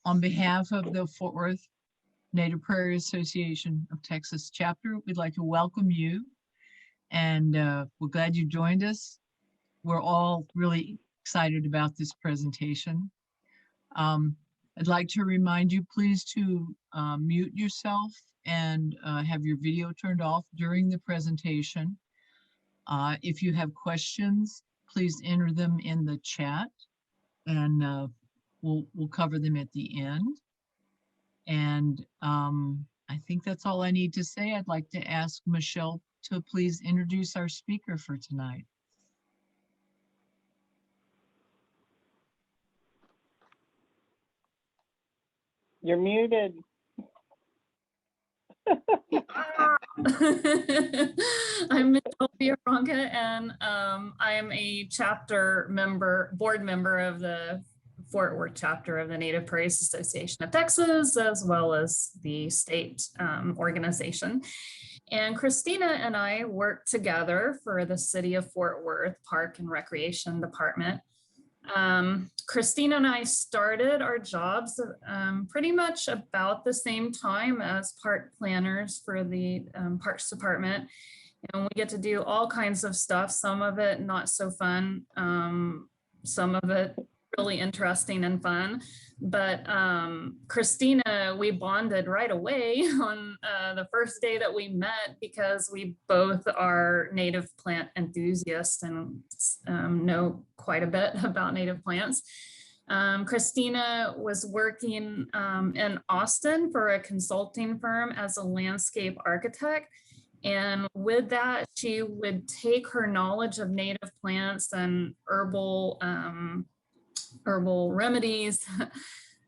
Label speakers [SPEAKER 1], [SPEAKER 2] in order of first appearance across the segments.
[SPEAKER 1] On behalf of the Fort Worth Native Prairie Association of Texas chapter, we'd like to welcome you, and we're glad you joined us. We're all really excited about this presentation. I'd like to remind you, please, to mute yourself and have your video turned off during the presentation. If you have questions, please enter them in the chat, and we'll cover them at the end. And I think that's all I need to say. I'd like to ask Michelle to please introduce our speaker for tonight.
[SPEAKER 2] You're muted.
[SPEAKER 3] I'm Michelle Biaronca, and I am a chapter member, board member of the Fort Worth chapter of the Native Prairie Association of Texas, as well as the state organization. And Christina and I work together for the City of Fort Worth Park and Recreation Department. Christina and I started our jobs pretty much about the same time as park planners for the Parks Department. And we get to do all kinds of stuff, some of it not so fun, some of it really interesting and fun. But Christina, we bonded right away on the first day that we met because we both are native plant enthusiasts and know quite a bit about native plants. Christina was working in Austin for a consulting firm as a landscape architect. And with that, she would take her knowledge of native plants and herbal remedies,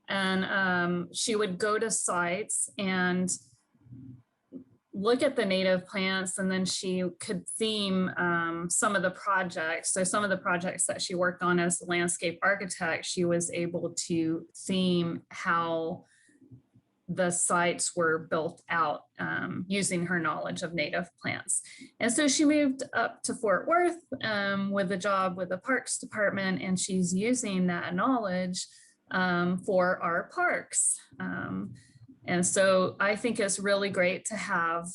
[SPEAKER 3] and she would go to sites and look at the native plants, and then she could theme some of the projects. So some of the projects that she worked on as a landscape architect, she was able to theme how the sites were built out using her knowledge of native plants. And so she moved up to Fort Worth with a job with the Parks Department, and she's using that knowledge for our parks. And so I think it's really great to have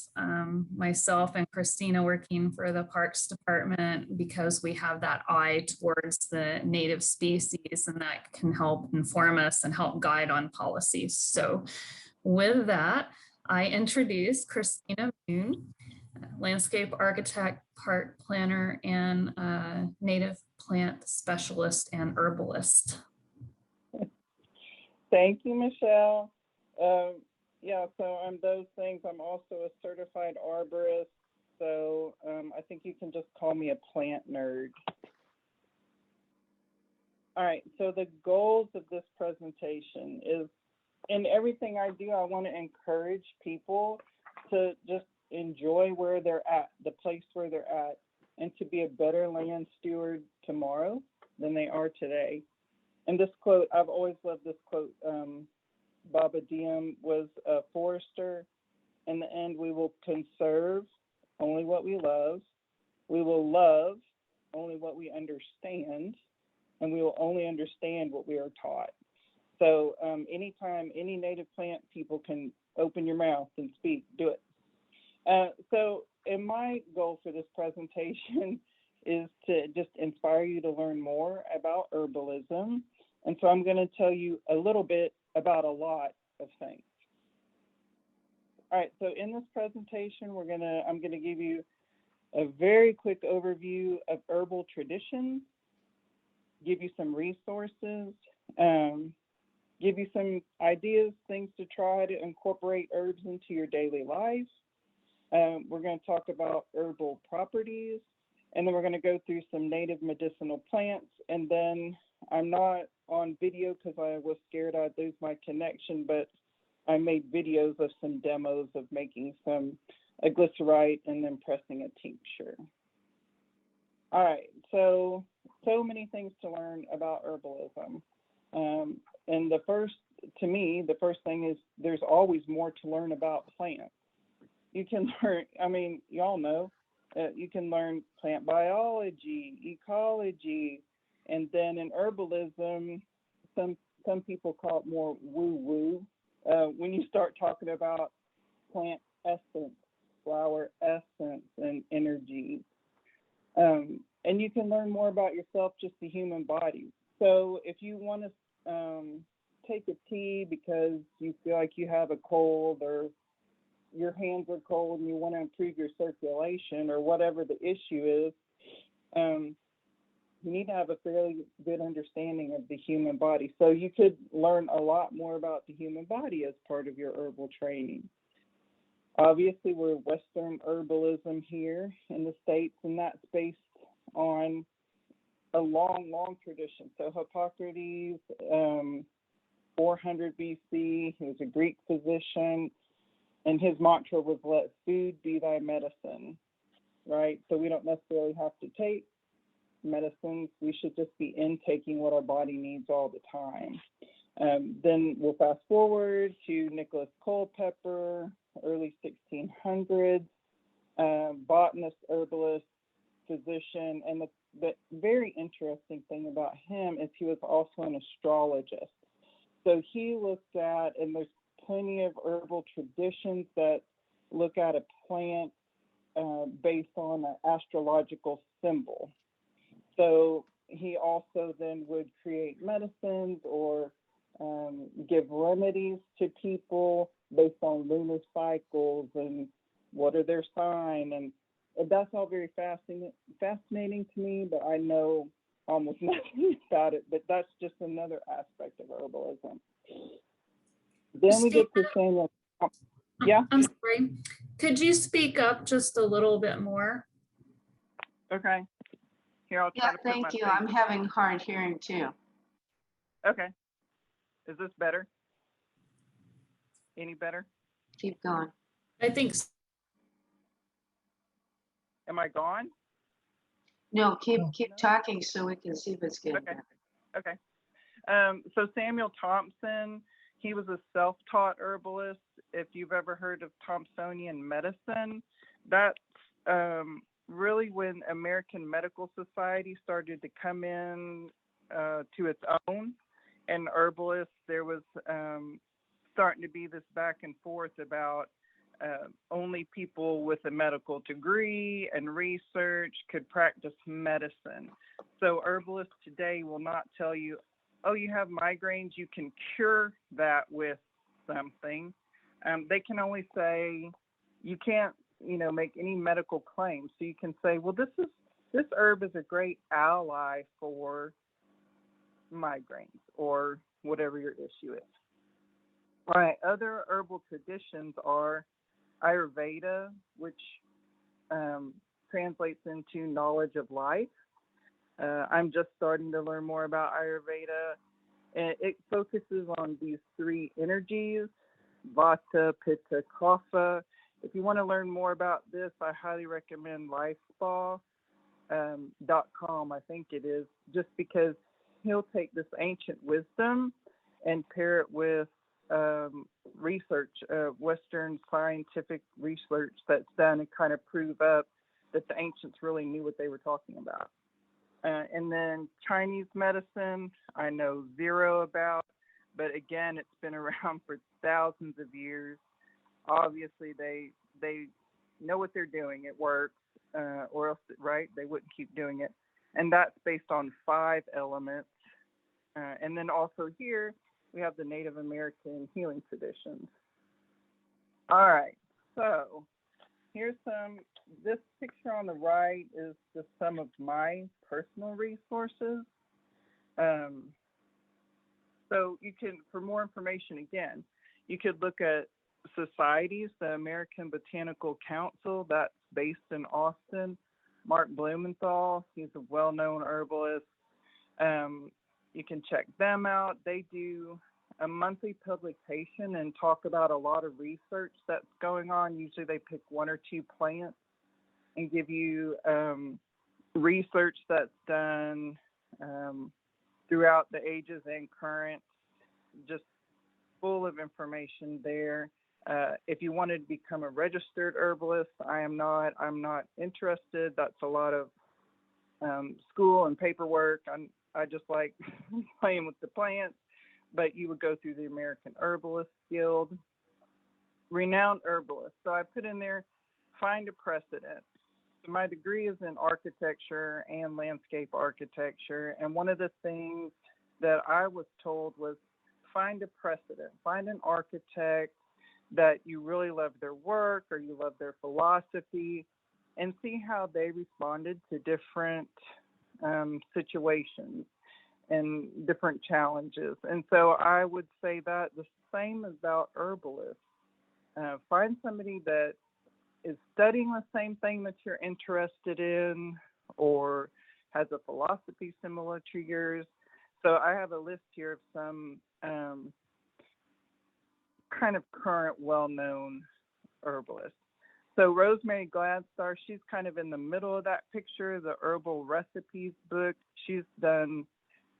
[SPEAKER 3] myself and Christina working for the Parks Department, because we have that eye towards the native species, and that can help inform us and help guide on policies. So with that, I introduce Christina Moon, landscape architect, park planner, and native plant specialist and herbalist.
[SPEAKER 2] Thank you, Michelle. Yeah, so I'm those things. I'm also a certified arborist, so I think you can just call me a plant nerd. All right, so the goals of this presentation is, in everything I do, I want to encourage people to just enjoy where they're at, the place where they're at, and to be a better land steward tomorrow than they are today. And this quote, I've always loved this quote. Baba Diem was a forester. In the end, we will conserve only what we love. We will love only what we understand. And we will only understand what we are taught. So anytime any native plant people can open your mouth and speak, do it. So and my goal for this presentation is to just inspire you to learn more about herbalism. And so I'm going to tell you a little bit about a lot of things. All right, so in this presentation, I'm going to give you a very quick overview of herbal traditions, give you some resources, give you some ideas, things to try to incorporate herbs into your daily life. We're going to talk about herbal properties, and then we're going to go through some native medicinal plants. And then I'm not on video because I was scared I'd lose my connection, but I made videos of some demos of making a glycerite and then pressing a tincture. All right, so many things to learn about herbalism. And the first thing is there's always more to learn about plants. You can learn, I mean, y'all know, you can learn plant biology, ecology, and then in herbalism, some some people call it more woo-woo. When you start talking about plant essence, flower essence, and energies. And you can learn more about yourself, just the human body. So if you want to take a tea because you feel like you have a cold or your hands are cold and you want to improve your circulation or whatever the issue is, you need to have a fairly good understanding of the human body. So you could learn a lot more about the human body as part of your herbal training. Obviously, we're Western herbalism here in the States, and that's based on a long, long tradition. So Hippocrates, 400 BC, he was a Greek physician, and his mantra was, let food be thy medicine, right? So we don't necessarily have to take medicines. We should just be intaking what our body needs all the time. Then we'll fast forward to Nicholas Culpeper, early 1600s, botanist, herbalist, physician. And the very interesting thing about him is he was also an astrologist. So he looked at, and there's plenty of herbal traditions that look at a plant based on an astrological symbol. So he also then would create medicines or give remedies to people based on lunar cycles and what are their sign. And that's all very fascinating to me, but I know almost nothing about it. But that's just another aspect of herbalism. Then we get to Samuel. Yeah.
[SPEAKER 3] I'm sorry. Could you speak up just a little bit more?
[SPEAKER 2] Okay. Here, I'll try to put
[SPEAKER 4] thank you.
[SPEAKER 2] face.
[SPEAKER 4] I'm having hard hearing too.
[SPEAKER 2] Okay. Is this better? Any better?
[SPEAKER 4] Keep going.
[SPEAKER 3] I think so.
[SPEAKER 2] Am I gone?
[SPEAKER 4] No, keep talking so we can see if it's getting
[SPEAKER 2] Okay.
[SPEAKER 4] better.
[SPEAKER 2] Okay. So Samuel Thompson, he was a self-taught herbalist. If you've ever heard of Thompsonian medicine, that's really when American Medical Society started to come in to its own. And herbalists, there was starting to be this back and forth about only people with a medical degree and research could practice medicine. So herbalists today will not tell you, oh, you have migraines, you can cure that with something. They can only say, you can't, make any medical claims. So you can say, well, this herb is a great ally for migraines or whatever your issue is. Right. Other herbal traditions are Ayurveda, which translates into knowledge of life. I'm just starting to learn more about Ayurveda. And it focuses on these three energies, Vata, Pitta, Kapha. If you want to learn more about this, I highly recommend lifespa.com, I think it is, just because he'll take this ancient wisdom and pair it with research, Western scientific research that's done and kind of prove up that the ancients really knew what they were talking about. And then Chinese medicine, I know zero about, but again, it's been around for thousands of years. Obviously, they know what they're doing. It works, or else, right, they wouldn't keep doing it. And that's based on 5 elements. And then also here, we have the Native American healing traditions. All right, so here's this picture on the right is just some of my personal resources. So you can, for more information, again, you could look at societies, the American Botanical Council, that's based in Austin. Mark Blumenthal, he's a well-known herbalist. You can check them out. They do a monthly publication and talk about a lot of research that's going on. Usually they pick 1 or 2 plants and give you research that's done throughout the ages and current, just full of information there. If you wanted to become a registered herbalist, I'm not interested. That's a lot of school and paperwork. I just like playing with the plants. but you would go through the American Herbalist Guild, renowned herbalist. So I put in there, find a precedent. So my degree is in architecture and landscape architecture. And one of the things that I was told was find a precedent, find an architect that you really love their work or you love their philosophy, and see how they responded to different situations and different challenges. And so I would say that the same about herbalists. Find somebody that is studying the same thing that you're interested in or has a philosophy similar to yours. So I have a list here of some kind of current well-known herbalists. So Rosemary Gladstar, she's kind of in the middle of that picture, the Herbal Recipes book. She's done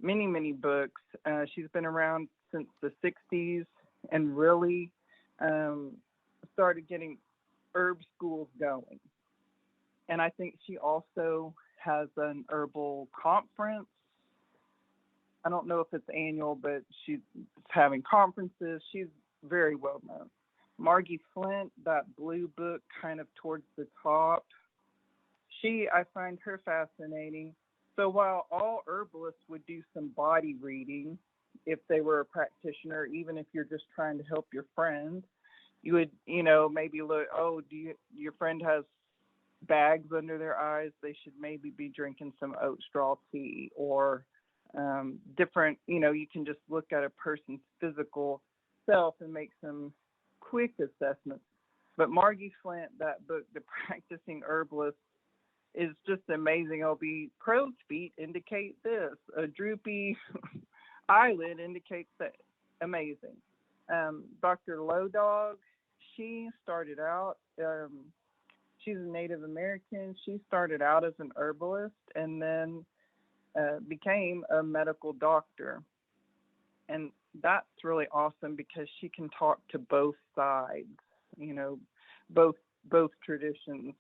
[SPEAKER 2] many, many books. She's been around since the 60s and really started getting herb schools going. And I think she also has an herbal conference. I don't know if it's annual, but she's having conferences. She's very well known. Margie Flint, that blue book kind of towards the top, I find her fascinating. So while all herbalists would do some body reading, if they were a practitioner, even if you're just trying to help your friend, you would, maybe look, your friend has bags under their eyes, they should maybe be drinking some oat straw tea or different, you can just look at a person's physical self and make some quick assessments. But Margie Flint, that book, The Practicing Herbalist, is just amazing. Crow's feet indicate this. A droopy eyelid indicates that. Amazing. Dr. Low Dog, she started out, she's a Native American. She started out as an herbalist and then became a medical doctor. And that's really awesome because she can talk to both sides, both traditions.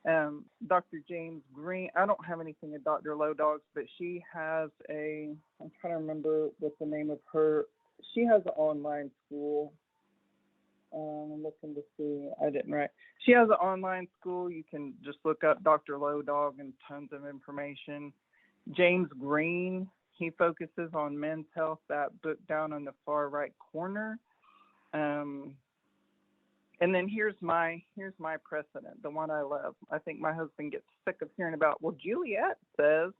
[SPEAKER 2] Dr. James Green, I don't have anything with Dr. Low Dogs, but she has I'm trying to remember what the name of her, she has an online school. I'm looking to see, I didn't write. She has an online school. You can just look up Dr. Low Dog and tons of information. James Green, he focuses on men's health, that book down on the far right corner. And then here's my precedent, the one I love. I think my husband gets sick of hearing about, well, Juliet says.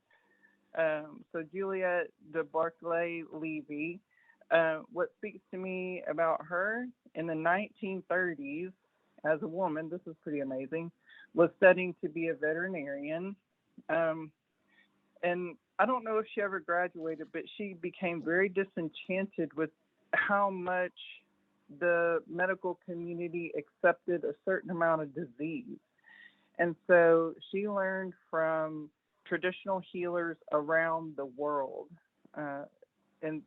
[SPEAKER 2] So Juliet de Barclay Levy, what speaks to me about her in the 1930s as a woman, this is pretty amazing, was studying to be a veterinarian. And I don't know if she ever graduated, but she became very disenchanted with how much the medical community accepted a certain amount of disease. And so she learned from traditional healers around the world. And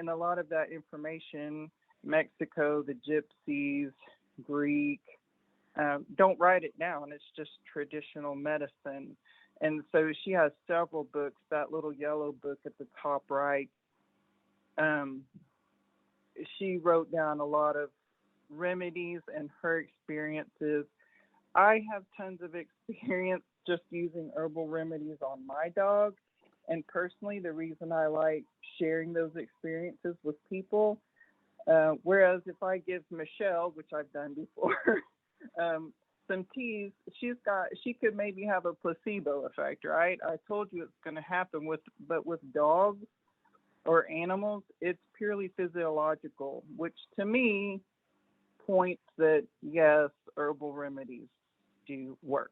[SPEAKER 2] a lot of that information, Mexico, the Gypsies, Greek, don't write it down. It's just traditional medicine. And so she has several books, that little yellow book at the top right. She wrote down a lot of remedies and her experiences. I have tons of experience just using herbal remedies on my dog. And personally, the reason I like sharing those experiences with people, whereas if I give Michelle, which I've done before, some teas, she could maybe have a placebo effect, right? I told you it's going to happen but with dogs or animals, it's purely physiological, which to me points that yes, herbal remedies do work.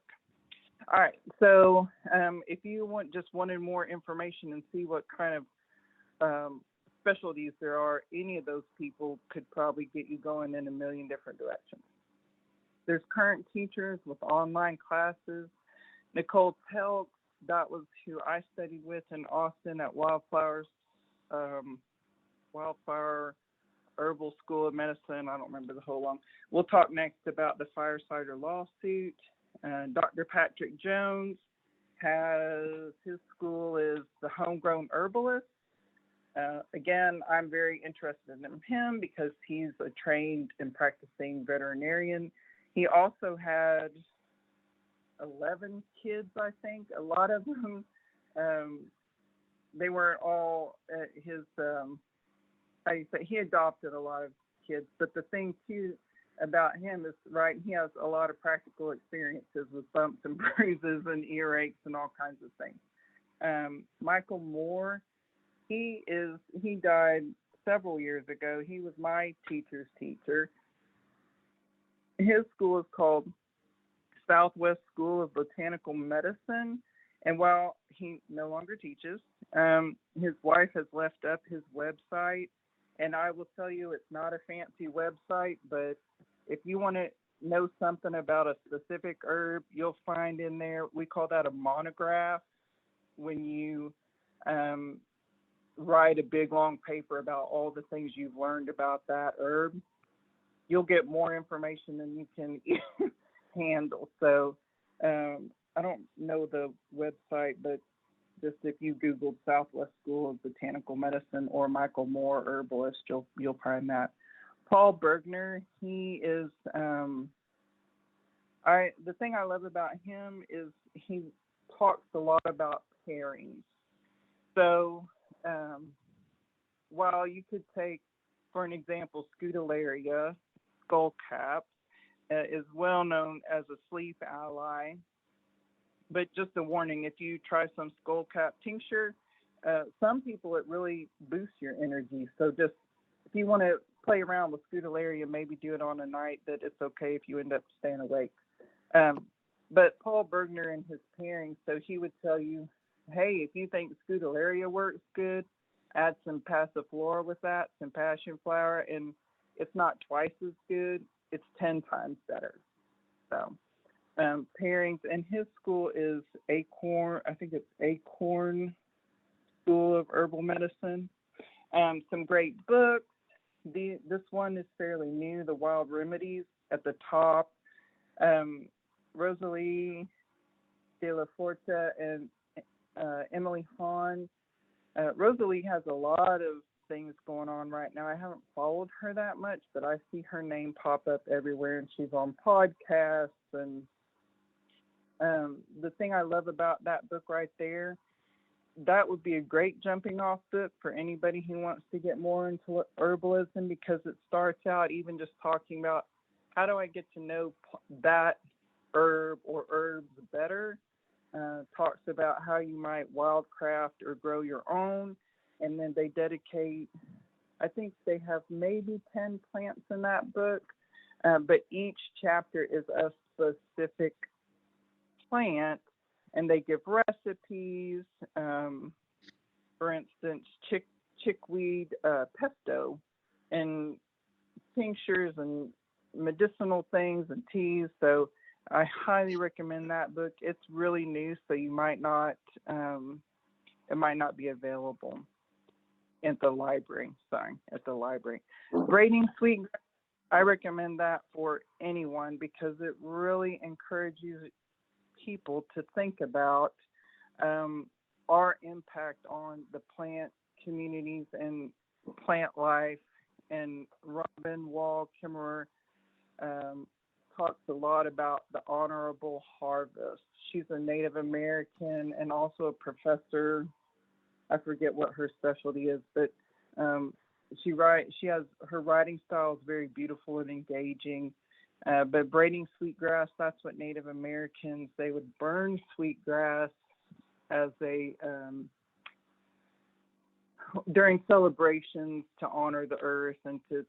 [SPEAKER 2] All right, so if you wanted more information and see what kind of specialties there are, any of those people could probably get you going in a million different directions. There's current teachers with online classes. Nicole Telk, that was who I studied with in Austin at Wildflower Herbal School of Medicine. I don't remember the whole long. We'll talk next about the Firesider lawsuit. Dr. Patrick Jones his school is the Homegrown Herbalist. Again, I'm very interested in him because he's a trained and practicing veterinarian. He also had 11 kids, I think. A lot of them, they weren't all his, how you say, he adopted a lot of kids. But the thing too about him is, right, he has a lot of practical experiences with bumps and bruises and earaches and all kinds of things. Michael Moore, he died several years ago. He was my teacher's teacher. His school is called Southwest School of Botanical Medicine. And while he no longer teaches, his wife has left up his website. And I will tell you, it's not a fancy website, but if you want to know something about a specific herb, you'll find in there, we call that a monograph, when you write a big long paper about all the things you've learned about that herb. You'll get more information than you can handle. So I don't know the website, but just if you Googled Southwest School of Botanical Medicine or Michael Moore herbalist, you'll find that. Paul Bergner, he is the thing I love about him is he talks a lot about pairings. So while you could take, for an example, Scutellaria skullcap is well known as a sleep ally. But just a warning, if you try some skullcap tincture, some people it really boosts your energy. So just if you want to play around with Scutellaria, maybe do it on a night that it's okay if you end up staying awake. But Paul Bergner and his pairing, so he would tell you, hey, if you think Scutellaria works good, add some passiflora with that, some passion flower, and it's not twice as good, it's 10 times better. So pairings, and his school is Acorn, I think it's Acorn School of Herbal Medicine. Some great books. This one is fairly new, The Wild Remedies at the top. Rosalie De La Forta and Emily Hahn. Rosalie has a lot of things going on right now. I haven't followed her that much, but I see her name pop up everywhere, and she's on podcasts. And the thing I love about that book right there, that would be a great jumping off book for anybody who wants to get more into herbalism, because it starts out even just talking about how do I get to know that herb or herbs better. Talks about how you might wildcraft or grow your own, and then they dedicate, I think they have maybe 10 plants in that book, but each chapter is a specific plant, and they give recipes. For instance, chickweed pesto and tinctures and medicinal things and teas. So I highly recommend that book. It's really new, so you might not, it might not be available at the library. Braiding Sweetgrass, I recommend that for anyone because it really encourages people to think about our impact on the plant communities and plant life. And Robin Wall Kimmerer talks a lot about the honorable harvest. She's a Native American and also a professor. I forget what her specialty is, but she has her writing style is very beautiful and engaging. But braiding sweetgrass, that's what Native Americans, they would burn sweetgrass as during celebrations to honor the earth and to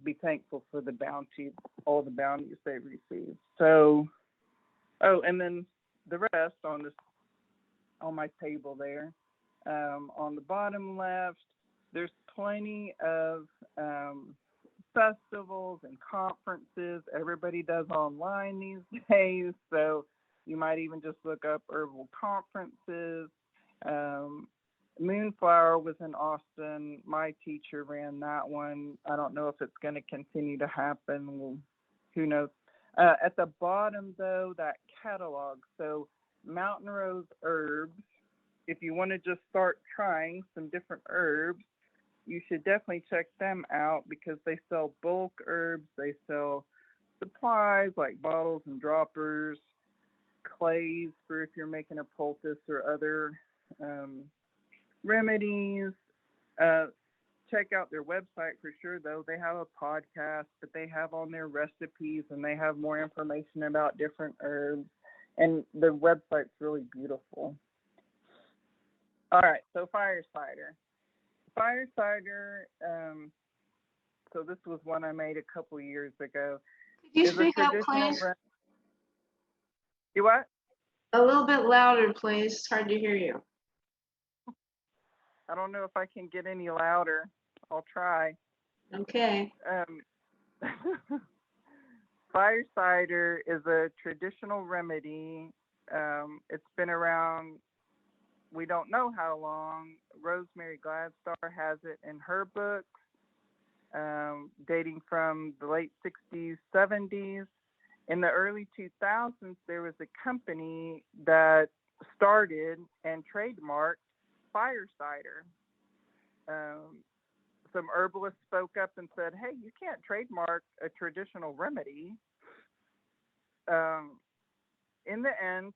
[SPEAKER 2] be thankful for the bounty, all the bounties they receive. So, and then the rest on my table there, on the bottom left, there's plenty of festivals and conferences everybody does online these days. So you might even just look up herbal conferences. Moonflower was in Austin. My teacher ran that one. I don't know if it's going to continue to happen. Well, who knows? At the bottom, though, that catalog. So Mountain Rose Herbs if you want to just start trying some different herbs, you should definitely check them out because they sell bulk herbs. They sell supplies like bottles and droppers, clays for if you're making a poultice or other remedies. Check out their website for sure, though. They have a podcast, but they have on their recipes and they have more information about different herbs. And the website's really beautiful. All right, so fire cider. Fire cider, so this was one I made a couple years ago.
[SPEAKER 4] Could you
[SPEAKER 2] Is a
[SPEAKER 4] speak up,
[SPEAKER 2] traditional
[SPEAKER 4] please?
[SPEAKER 2] You what?
[SPEAKER 4] A little bit louder, please. It's hard to hear you.
[SPEAKER 2] I don't know if I can get any louder. I'll try.
[SPEAKER 4] Okay.
[SPEAKER 2] Fire cider is a traditional remedy. It's been around, we don't know how long. Rosemary Gladstar has it in her books, dating from the late 60s, 70s. In the early 2000s, there was a company that started and trademarked fire cider. Some herbalists spoke up and said, hey, you can't trademark a traditional remedy. In the end,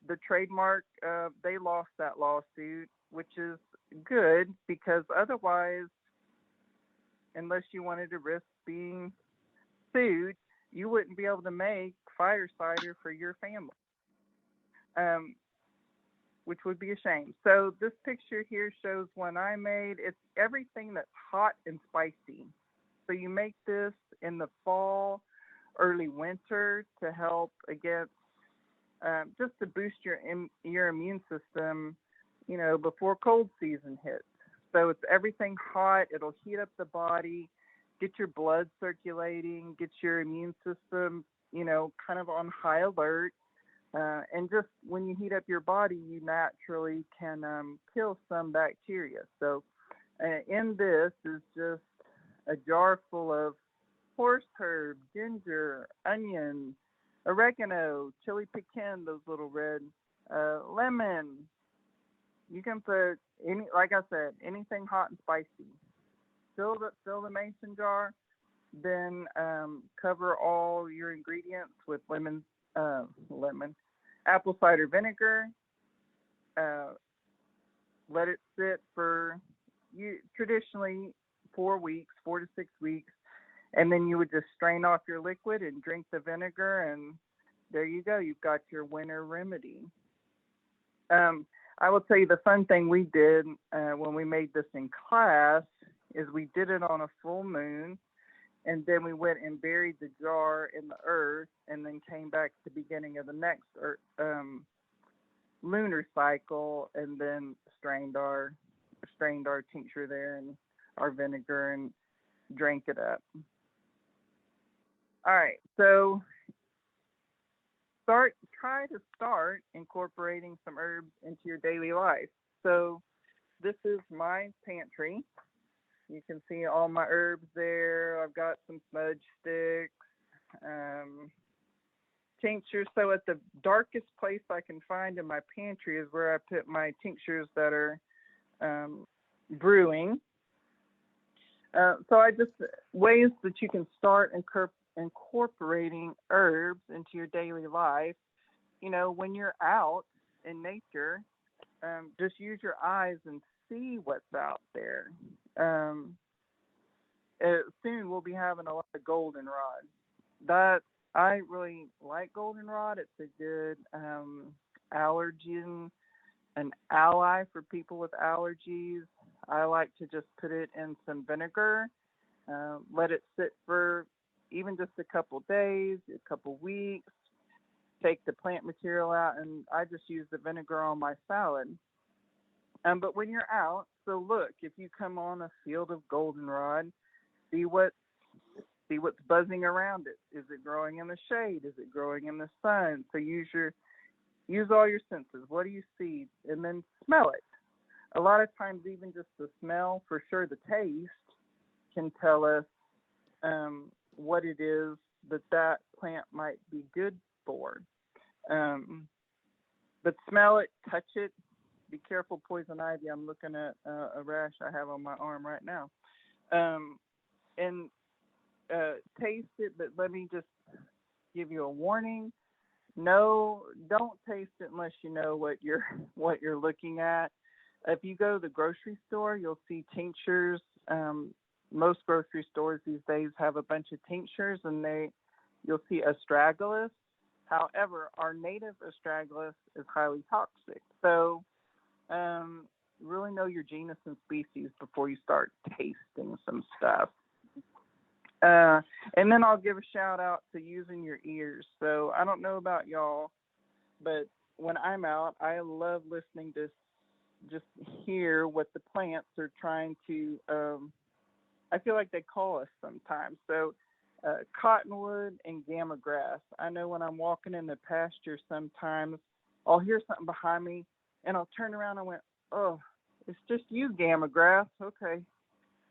[SPEAKER 2] the trademark, they lost that lawsuit, which is good because otherwise, unless you wanted to risk being sued, you wouldn't be able to make fire cider for your family, which would be a shame. So this picture here shows one I made. It's everything that's hot and spicy. So you make this in the fall, early winter to help against, just to boost your immune system, you know, before cold season hits. So it's everything hot. It'll heat up the body, get your blood circulating, get your immune system, you know, kind of on high alert. And just when you heat up your body, you naturally can kill some bacteria. So in this is just a jar full of horse herb, ginger, onion, oregano, chili piquin, those little red, lemon. You can put any, like I said, anything hot and spicy. Fill the mason jar, then cover all your ingredients with apple cider vinegar. Let it sit for traditionally 4 to 6 weeks, and then you would just strain off your liquid and drink the vinegar, and there you go. You've got your winter remedy. I will tell you the fun thing we did when we made this in class is we did it on a full moon, and then we went and buried the jar in the earth, and then came back to the beginning of the next lunar cycle, and then strained our tincture there and our vinegar and drank it up. All right, so try to start incorporating some herbs into your daily life. So this is my pantry. You can see all my herbs there. I've got some smudge sticks, tinctures. So at the darkest place I can find in my pantry is where I put my tinctures that are brewing. So ways that you can start incorporating herbs into your daily life. You know, when you're out in nature, just use your eyes and see what's out there. Soon we'll be having a lot of goldenrod. That I really like goldenrod. It's a good allergen, an ally for people with allergies. I like to just put it in some vinegar, let it sit for even just a couple days, a couple weeks, take the plant material out, and I just use the vinegar on my salad. But when you're out, so look, if you come on a field of goldenrod, see what's buzzing around it. Is it growing in the shade? Is it growing in the sun? So use all your senses. What do you see? And then smell it. A lot of times, even just the smell, for sure the taste, can tell us what it is that plant might be good for. But smell it, touch it, be careful, poison ivy. I'm looking at a rash I have on my arm right now. And taste it, but let me just give you a warning. No, don't taste it unless you know what you're looking at. If you go to the grocery store, you'll see tinctures. Most grocery stores these days have a bunch of tinctures, and you'll see astragalus. However, our native astragalus is highly toxic. So really know your genus and species before you start tasting some stuff. And then I'll give a shout out to using your ears. So I don't know about y'all, but when I'm out, I love listening to just hear what the plants are trying to, I feel like they call us sometimes. So cottonwood and gamma grass. I know when I'm walking in the pasture sometimes, I'll hear something behind me and I'll turn around and went, oh, it's just you, gamma grass. Okay.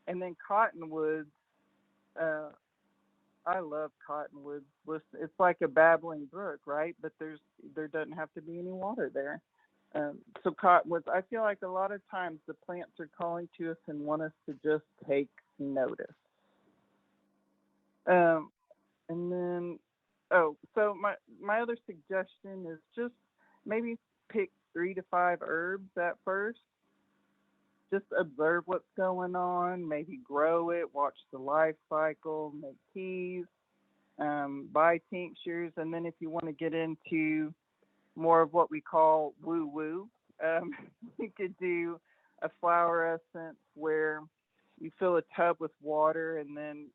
[SPEAKER 2] And then cottonwoods. I love cottonwoods. It's like a babbling brook, right? But there doesn't have to be any water there. So cottonwoods, I feel like a lot of times the plants are calling to us and want us to just take notice. And then, so my other suggestion is just maybe pick 3 to 5 herbs at first. Just observe what's going on, maybe grow it, watch the life cycle, make teas, buy tinctures, and then if you want to get into more of what we call woo-woo, you could do a flower essence where you fill a tub with water, and then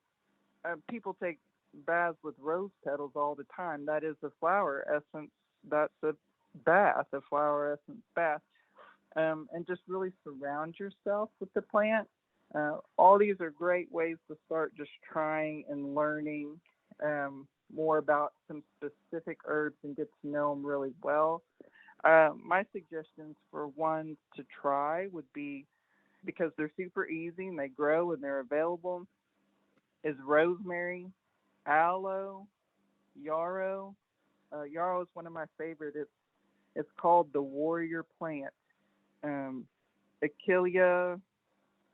[SPEAKER 2] people take baths with rose petals all the time. That is a flower essence. That's a bath, a flower essence bath. And just really surround yourself with the plant. All these are great ways to start just trying and learning more about some specific herbs and get to know them really well. My suggestions for ones to try would be, because they're super easy and they grow and they're available, is rosemary, aloe, yarrow. Yarrow is one of my favorites. It's called the warrior plant. Achillea,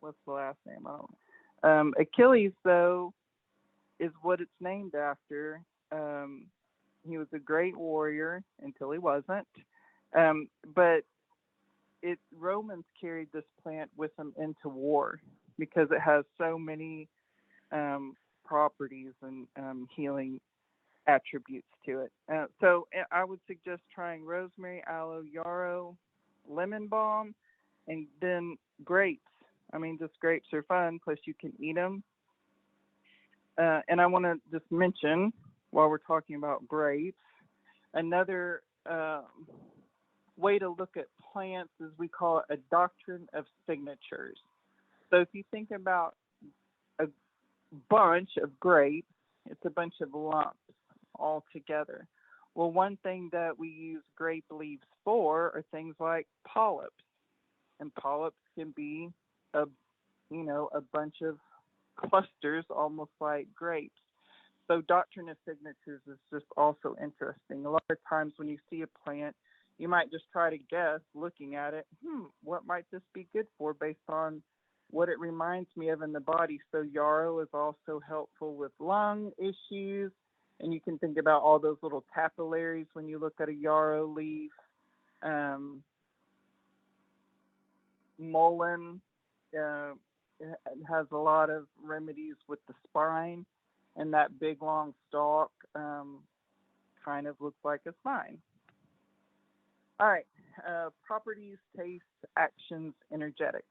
[SPEAKER 2] what's the last name? I don't know. Achilles, though, is what it's named after. He was a great warrior until he wasn't. But Romans carried this plant with them into war because it has so many properties and healing attributes to it. So I would suggest trying rosemary, aloe, yarrow, lemon balm, and then grapes. I mean, just grapes are fun, plus you can eat them. And I want to just mention, while we're talking about grapes, another way to look at plants is we call it a doctrine of signatures. So if you think about a bunch of grapes, it's a bunch of lumps all together. Well, one thing that we use grape leaves for are things like polyps. And polyps can be a bunch of clusters, almost like grapes. So doctrine of signatures is just also interesting. A lot of times when you see a plant, you might just try to guess looking at it, what might this be good for based on what it reminds me of in the body. So yarrow is also helpful with lung issues. And you can think about all those little capillaries when you look at a yarrow leaf. Mullein has a lot of remedies with the spine, and that big long stalk kind of looks like a spine. All right, properties, taste, actions, energetics.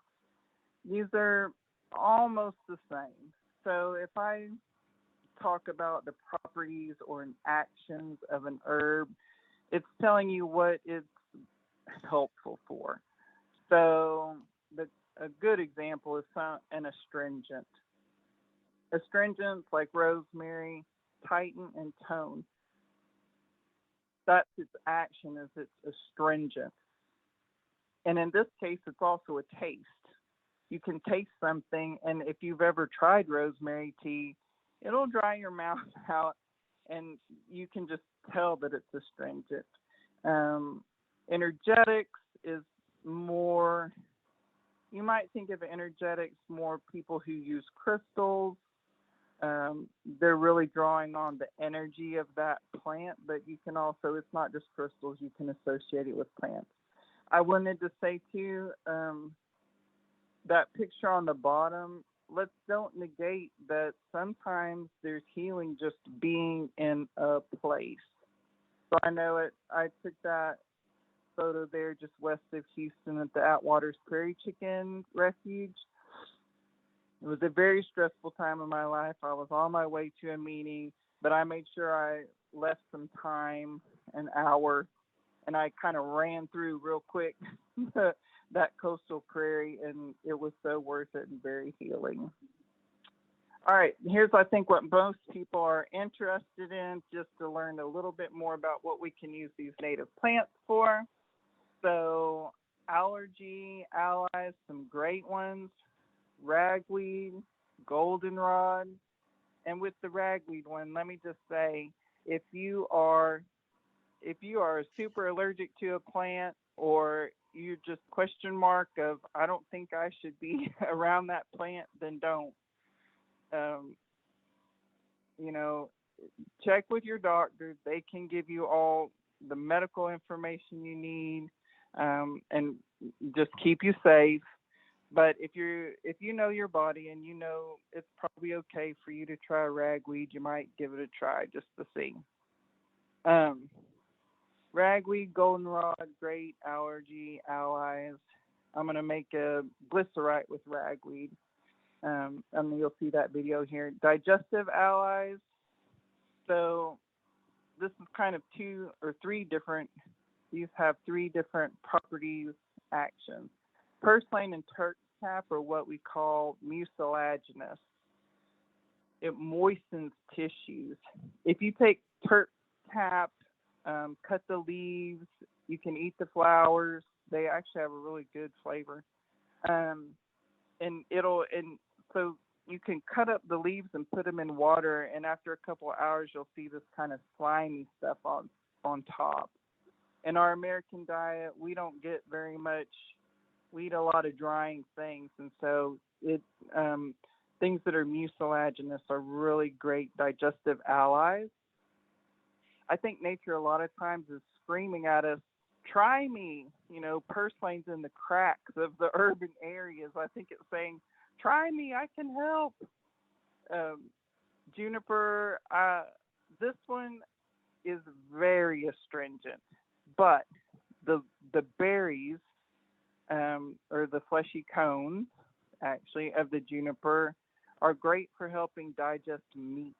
[SPEAKER 2] These are almost the same. So if I talk about the properties or actions of an herb, it's telling you what it's helpful for. So a good example is an astringent. Astringents like rosemary tighten and tone. That's its action, is it's astringent. And in this case, it's also a taste. You can taste something, and if you've ever tried rosemary tea, it'll dry your mouth out, and you can just tell that it's astringent. Energetics is more, you might think of energetics more people who use crystals. They're really drawing on the energy of that plant, but you can also, it's not just crystals, you can associate it with plants. I wanted to say too, that picture on the bottom, don't negate that sometimes there's healing just being in a place. So I know I took that photo there just west of Houston at the Atwater's Prairie Chicken Refuge. It was a very stressful time in my life. I was on my way to a meeting, but I made sure I left some time, an hour, and I kind of ran through real quick that coastal prairie, and it was so worth it and very healing. All right, here's I think what most people are interested in, just to learn a little bit more about what we can use these native plants for. So allergy allies, some great ones: ragweed, goldenrod. And with the ragweed one, let me just say, if you are super allergic to a plant, or you just question mark of, I don't think I should be around that plant, then don't. Check with your doctor. They can give you all the medical information you need, and just keep you safe. But if you know your body and you know it's probably okay for you to try ragweed, you might give it a try just to see. Ragweed, goldenrod, great allergy allies. I'm going to make a glycerite with ragweed. And you'll see that video here. Digestive allies. So this is kind of these have 3 different properties, actions. Purslane and Turk's Cap are what we call mucilaginous. It moistens tissues. If you take Turk's Cap, cut the leaves, you can eat the flowers. They actually have a really good flavor. So you can cut up the leaves and put them in water, and after a couple of hours, you'll see this kind of slimy stuff on top. In our American diet, we don't get very much. We eat a lot of drying things, and so things that are mucilaginous are really great digestive allies. I think nature a lot of times is screaming at us, try me. Purslane's in the cracks of the urban areas. I think it's saying, try me, I can help. Juniper, this one is very astringent, but the berries, or the fleshy cones, actually, of the juniper are great for helping digest meat.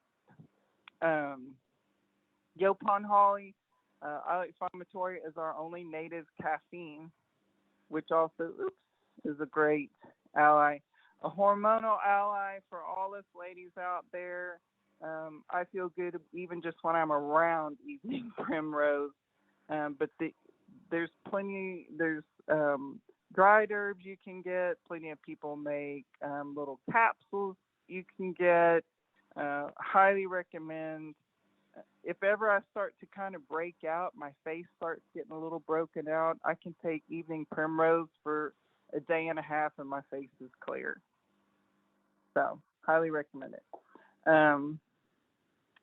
[SPEAKER 2] Yopon holly, inflammatory, is our only native caffeine, which also is a great ally. A hormonal ally for all us ladies out there. I feel good even just when I'm around evening primrose. But there's dried herbs you can get. Plenty of people make little capsules you can get. Highly recommend. If ever I start to kind of break out, my face starts getting a little broken out, I can take evening primrose for a day and a half and my face is clear. So, highly recommend it.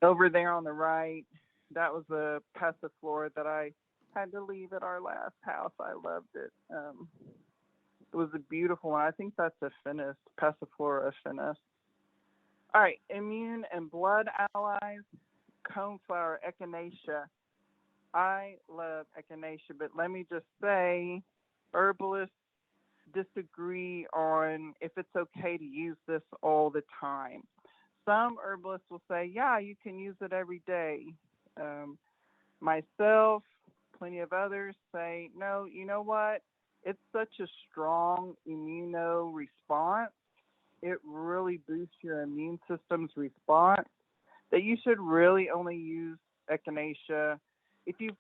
[SPEAKER 2] Over there on the right, that was a passiflora that I had to leave at our last house. I loved it. It was a beautiful one. I think that's a finnis, passiflora affinis. All right, immune and blood allies. Coneflower, echinacea. I love echinacea, but let me just say, herbalists disagree on if it's okay to use this all the time. Some herbalists will say, yeah, you can use it every day. Myself, plenty of others say, no, you know what? It's such a strong immuno response. It really boosts your immune system's response that you should really only use echinacea if you've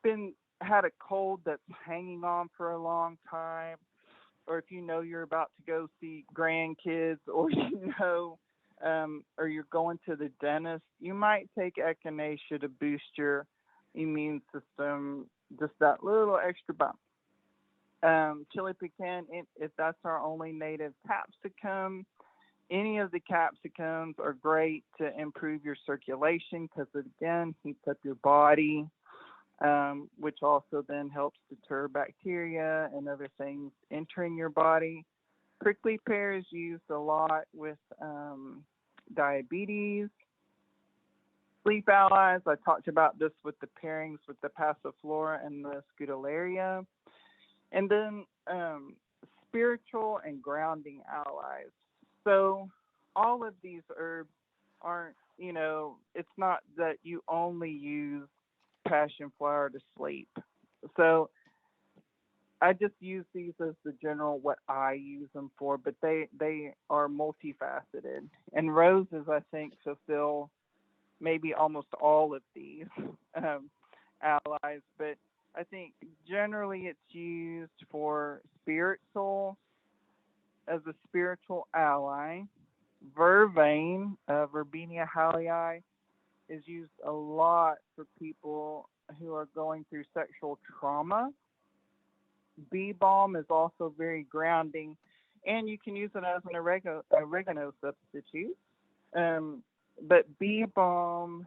[SPEAKER 2] had a cold that's hanging on for a long time, or if you know you're about to go see grandkids, or or you're going to the dentist. You might take echinacea to boost your immune system, just that little extra bump. Chili pecan, if that's our only native capsicum. Any of the capsicums are great to improve your circulation because it, again, heats up your body, which also then helps deter bacteria and other things entering your body. Prickly pear is used a lot with diabetes. Sleep allies, I talked about this with the pairings with the passiflora and the scutellaria. And then spiritual and grounding allies. So all of these herbs aren't, it's not that you only use passion flower to sleep. So I just use these as the general what I use them for, but they are multifaceted. And roses, I think, fulfill maybe almost all of these allies, but I think generally it's used for spirit soul as a spiritual ally. Vervain, Verbena hallei, is used a lot for people who are going through sexual trauma. Bee balm is also very grounding, and you can use it as an oregano substitute. But bee balm,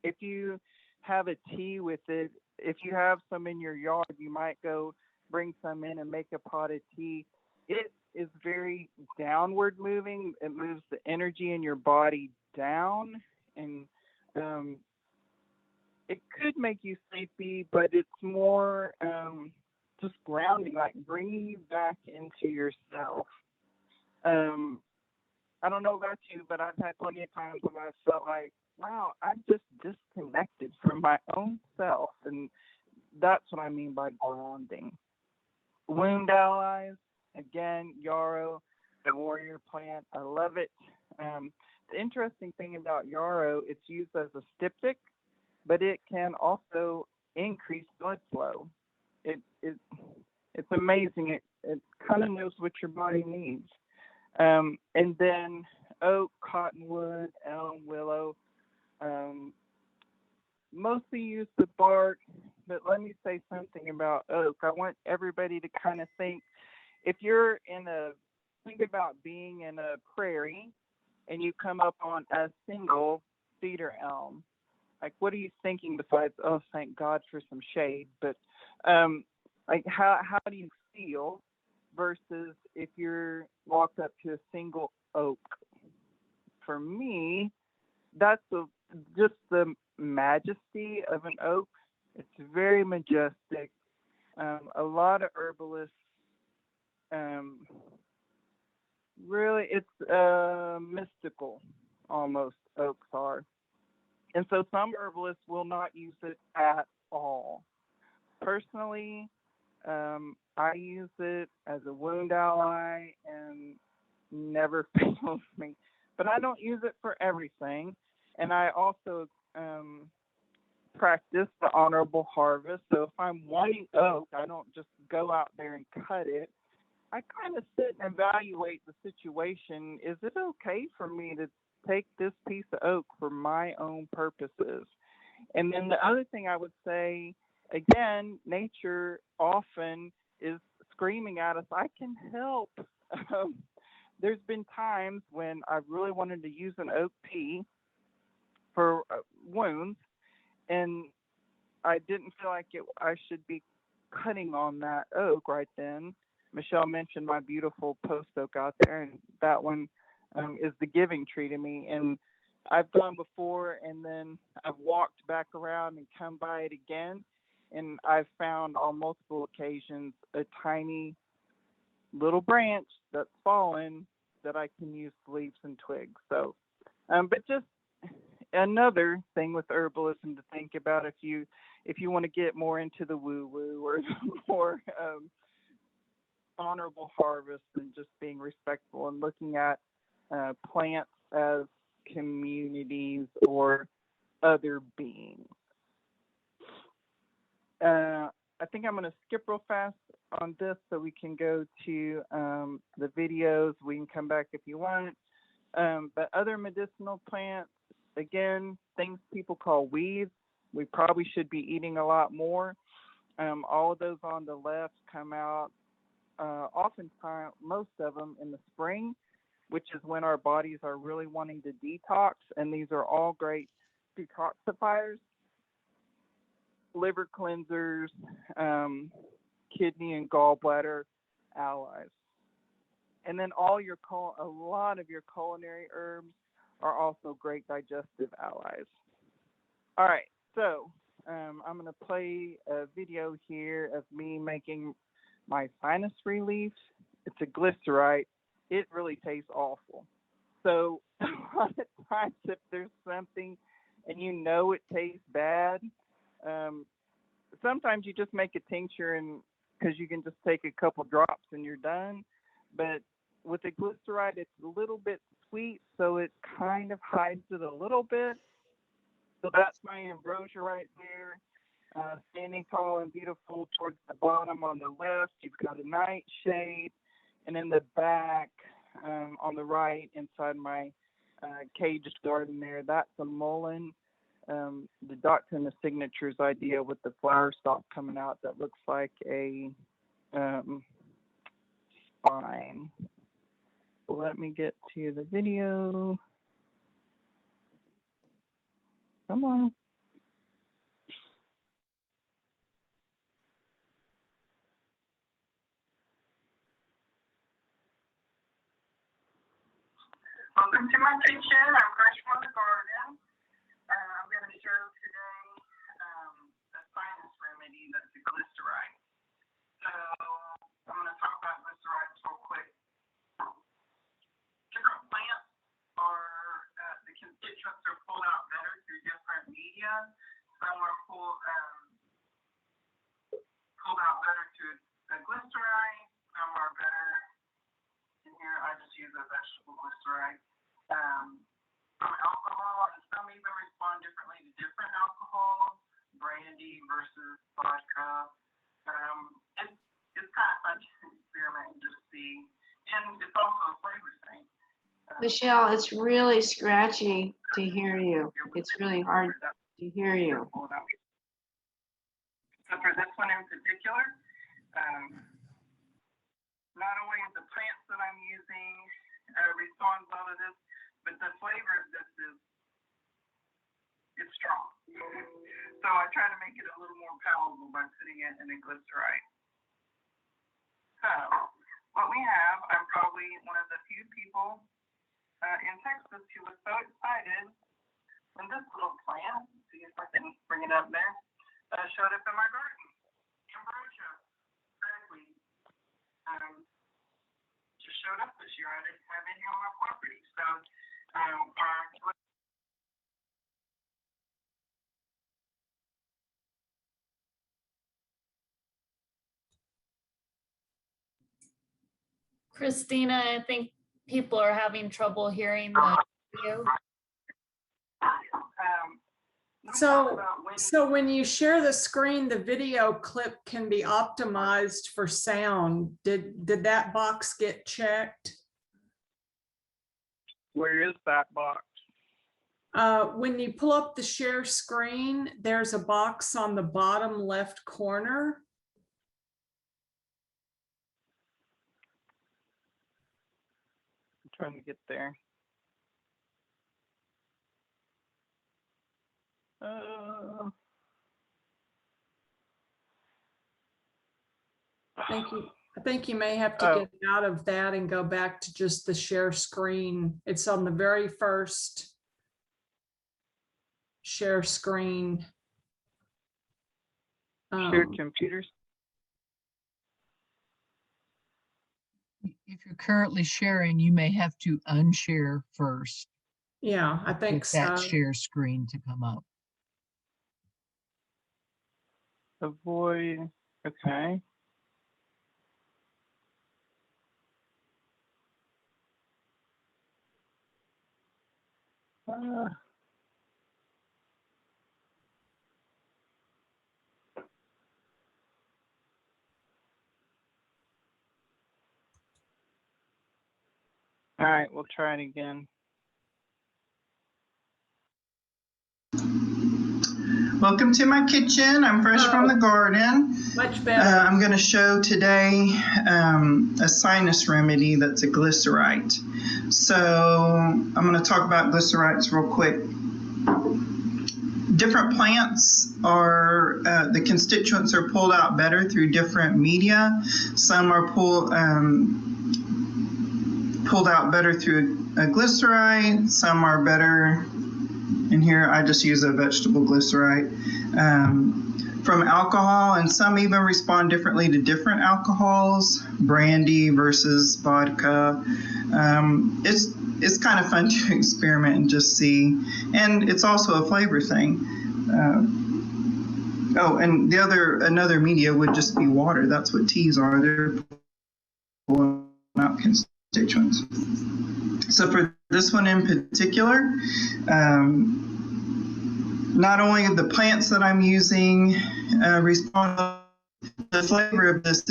[SPEAKER 2] if you have a tea with it, if you have some in your yard, you might go bring some in and make a pot of tea. It is very downward moving. It moves the energy in your body down, and it could make you sleepy, but it's more just grounding, like bringing you back into yourself. I don't know about you, but I've had plenty of times when I felt like, wow, I'm just disconnected from my own self. And that's what I mean by grounding. Wound allies, again, yarrow, the warrior plant. I love it. The interesting thing about yarrow, it's used as a styptic, but it can also increase blood flow. It's amazing. It kind of knows what your body needs. And then oak, cottonwood, elm, willow. Mostly use the bark, but let me say something about oak. I want everybody to kind of think about being in a prairie and you come up on a single cedar elm. Like, what are you thinking besides, oh, thank God for some shade? But like, how do you feel versus if you're walked up to a single oak? For me, that's just the majesty of an oak. It's very majestic. A lot of herbalists, really, it's mystical, almost, oaks are. And so some herbalists will not use it at all. Personally, I use it as a wound ally and never fails me. But I don't use it for everything. And I also practice the honorable harvest. So if I'm wanting oak, I don't just go out there and cut it. I kind of sit and evaluate the situation. Is it okay for me to take this piece of oak for my own purposes? And then the other thing I would say, again, nature often is screaming at us, I can help. There's been times when I really wanted to use an oak tea for wounds, and I didn't feel like I should be cutting on that oak right then. Michelle mentioned my beautiful post oak out there, and that one is the giving tree to me. And I've gone before, and then I've walked back around and come by it again, and I've found on multiple occasions a tiny little branch that's fallen that I can use leaves and twigs. So, but just another thing with herbalism to think about if you want to get more into the woo-woo or more honorable harvest and just being respectful and looking at plants as communities or other beings. I think I'm going to skip real fast on this so we can go to the videos. We can come back if you want. But other medicinal plants, again, things people call weeds, we probably should be eating a lot more. All of those on the left come out oftentimes, most of them in the spring, which is when our bodies are really wanting to detox. And these are all great detoxifiers, liver cleansers, kidney and gallbladder allies. And then a lot of your culinary herbs are also great digestive allies. All right, so I'm going to play a video here of me making my sinus relief. It's a glycerite. It really tastes awful. So a lot of times if there's something and you know it tastes bad, sometimes you just make a tincture, and because you can just take a couple drops and you're done. But with the glycerite, it's a little bit sweet, so it kind of hides it a little bit. So that's my ambrosia right there, standing tall and beautiful towards the bottom on the left. You've got a nightshade, and in the back on the right inside my caged garden there, that's a mullein. The Doctor and the Signatures idea with the flower stalk coming out that looks like a spine. Let me get to the video. Come on. Welcome to my kitchen. I'm fresh from the garden. I'm going to show today a sinus remedy that's a glycerite. So I'm going to talk about glycerites real quick. Different plants are, the constituents are pulled out better through different media. Some are pulled out better through the glycerite. Some are better. In here, I just use a vegetable glycerite. From alcohol, and some even respond differently to different alcohols, brandy versus vodka. It's kind of fun to experiment and just see. And it's also a flavor thing.
[SPEAKER 4] Michelle, it's really scratchy to hear you. It's really hard to hear you.
[SPEAKER 2] So for this one in particular, not only the plants that I'm using respond well to this, but the flavor of this it's strong. So I try to make it a little more palatable by putting it in a glycerite. So what we have, I'm probably one of the few people in Texas who was so excited when this little plant, see if I can bring it up there, showed up in my garden. Ambrosia, ragweed, just showed up this year. I didn't have any on my property. So
[SPEAKER 3] Christina, I think people are having trouble hearing the video.
[SPEAKER 5] So when you share the screen, the video clip can be optimized for sound. Did that box get checked?
[SPEAKER 2] where is that box?
[SPEAKER 5] When you pull up the share screen, there's a box on the bottom left corner.
[SPEAKER 2] I'm trying to get there.
[SPEAKER 5] I think you may have to get out of that and go back to just the share screen. It's on the very first share screen.
[SPEAKER 2] Share computers.
[SPEAKER 1] If you're currently sharing, you may have to unshare first.
[SPEAKER 5] Yeah, I think
[SPEAKER 1] Get that
[SPEAKER 5] so.
[SPEAKER 1] share screen to come up.
[SPEAKER 2] Avoid. Okay. All right, we'll try it again.
[SPEAKER 6] Welcome to my kitchen. I'm fresh from the garden.
[SPEAKER 5] Much better.
[SPEAKER 6] I'm going to show today a sinus remedy that's a glycerite. So I'm going to talk about glycerites real quick. Different plants are, the constituents are pulled out better through different media. Some are pulled out better through a glycerite. Some are better, and here I just use a vegetable glycerite, from alcohol, and some even respond differently to different alcohols, brandy versus vodka. It's kind of fun to experiment and just see, and it's also a flavor thing. Oh, and another media would just be water. That's what teas are. They're pulling out constituents. So for this one in particular, not only the plants that I'm using respond, the flavor of this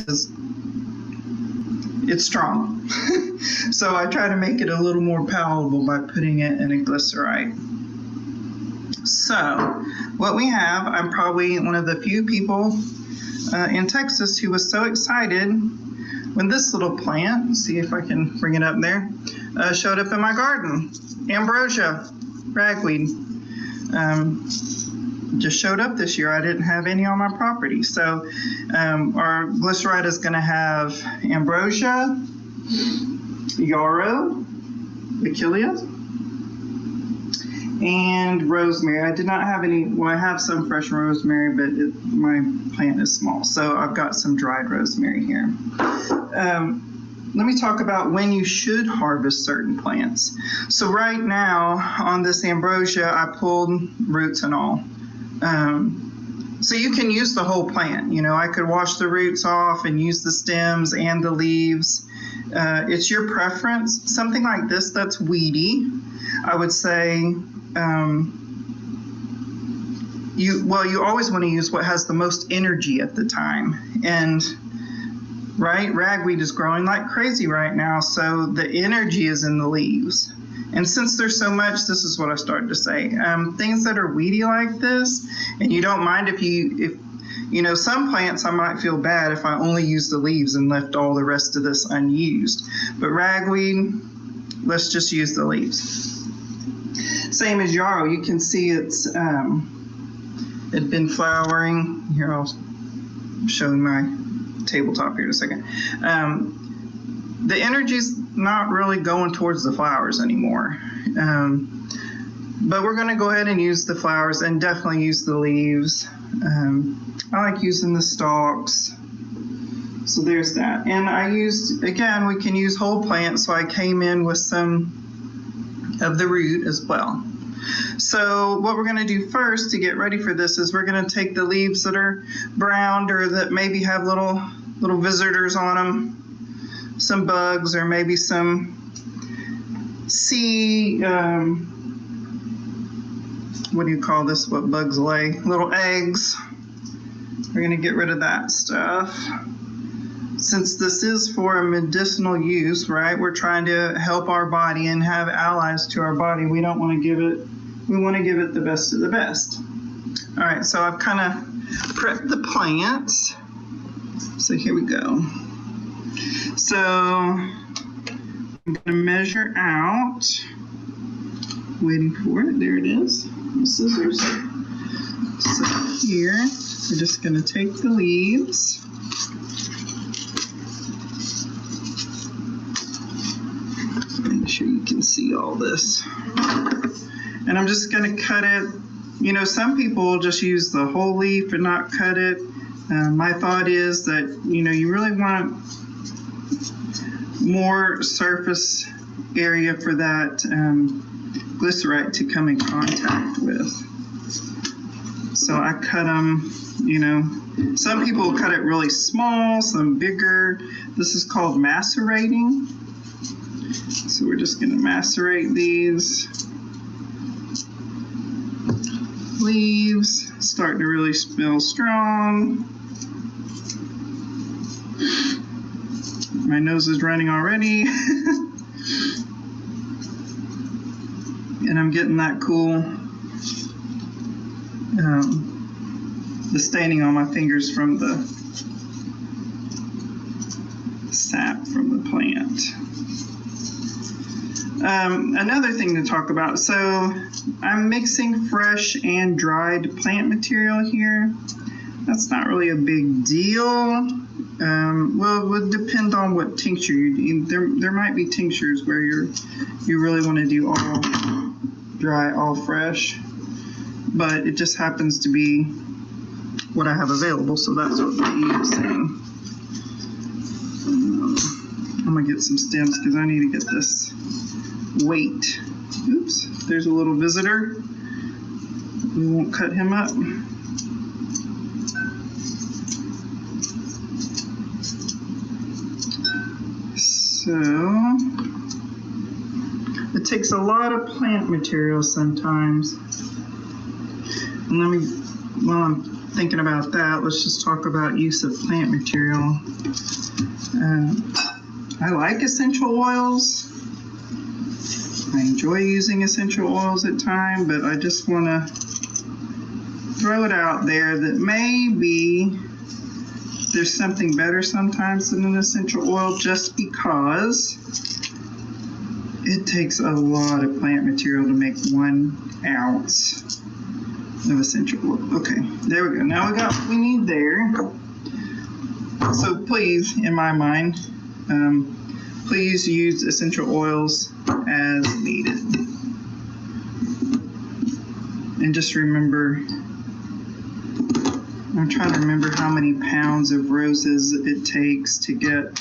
[SPEAKER 6] it's strong. So I try to make it a little more palatable by putting it in a glycerite. So what we have, I'm probably one of the few people in Texas who was so excited when this little plant, see if I can bring it up there, showed up in my garden. Ambrosia, ragweed, just showed up this year. I didn't have any on my property. So our glycerite is going to have ambrosia, yarrow, achilles, and rosemary. I did not have any, well, I have some fresh rosemary, but my plant is small. So I've got some dried rosemary here. Let me talk about when you should harvest certain plants. So right now on this ambrosia, I pulled roots and all. So you can use the whole plant. You know, I could wash the roots off and use the stems and the leaves. It's your preference. Something like this that's weedy, I would say, you always want to use what has the most energy at the time. And right, ragweed is growing like crazy right now, so the energy is in the leaves. And since there's so much, this is what I started to say. Things that are weedy like this, and you don't mind if you know, some plants I might feel bad if I only use the leaves and left all the rest of this unused. But ragweed, let's just use the leaves. Same as yarrow, you can see it's it'd been flowering. Here, I'll show my tabletop here in a second. The energy's not really going towards the flowers anymore. But we're going to go ahead and use the flowers and definitely use the leaves. I like using the stalks. So there's that. And I used, again, we can use whole plants, so I came in with some of the root as well. So what we're going to do first to get ready for this is we're going to take the leaves that are browned or that maybe have little visitors on them, some bugs, or maybe some what do you call this, what bugs lay? Little eggs. We're going to get rid of that stuff. Since this is for a medicinal use, right, we're trying to help our body and have allies to our body. We don't want to give it, we want to give it the best of the best. All right, so I've kind of prepped the plants. So here we go. So I'm going to measure out, waiting for it, there it is, the scissors. So here, we're just going to take the leaves. Make sure you can see all this. And I'm just going to cut it. You know, some people just use the whole leaf and not cut it. My thought is that, you know, you really want more surface area for that glycerite to come in contact with. So I cut them, you know, some people cut it really small, some bigger. This is called macerating. So we're just going to macerate these leaves, starting to really smell strong. My nose is running already. And I'm getting that cool the staining on my fingers from the sap from the plant. Another thing to talk about, so I'm mixing fresh and dried plant material here. That's not really a big deal. Well, it would depend on what tincture you do. There might be tinctures where you really want to do all dry, all fresh, but it just happens to be what I have available, so that's what we're using. I'm gonna get some stems because I need to get this weight. Oops, there's a little visitor. We won't cut him up. So it takes a lot of plant material sometimes. And while I'm thinking about that, let's just talk about use of plant material. I like essential oils. I enjoy using essential oils at times, but I just want to throw it out there that maybe there's something better sometimes than an essential oil, just because it takes a lot of plant material to make 1 ounce of essential oil. Okay, there we go. Now we got what we need there. So please, in my mind, please use essential oils as needed. And just remember, I'm trying to remember how many pounds of roses it takes to get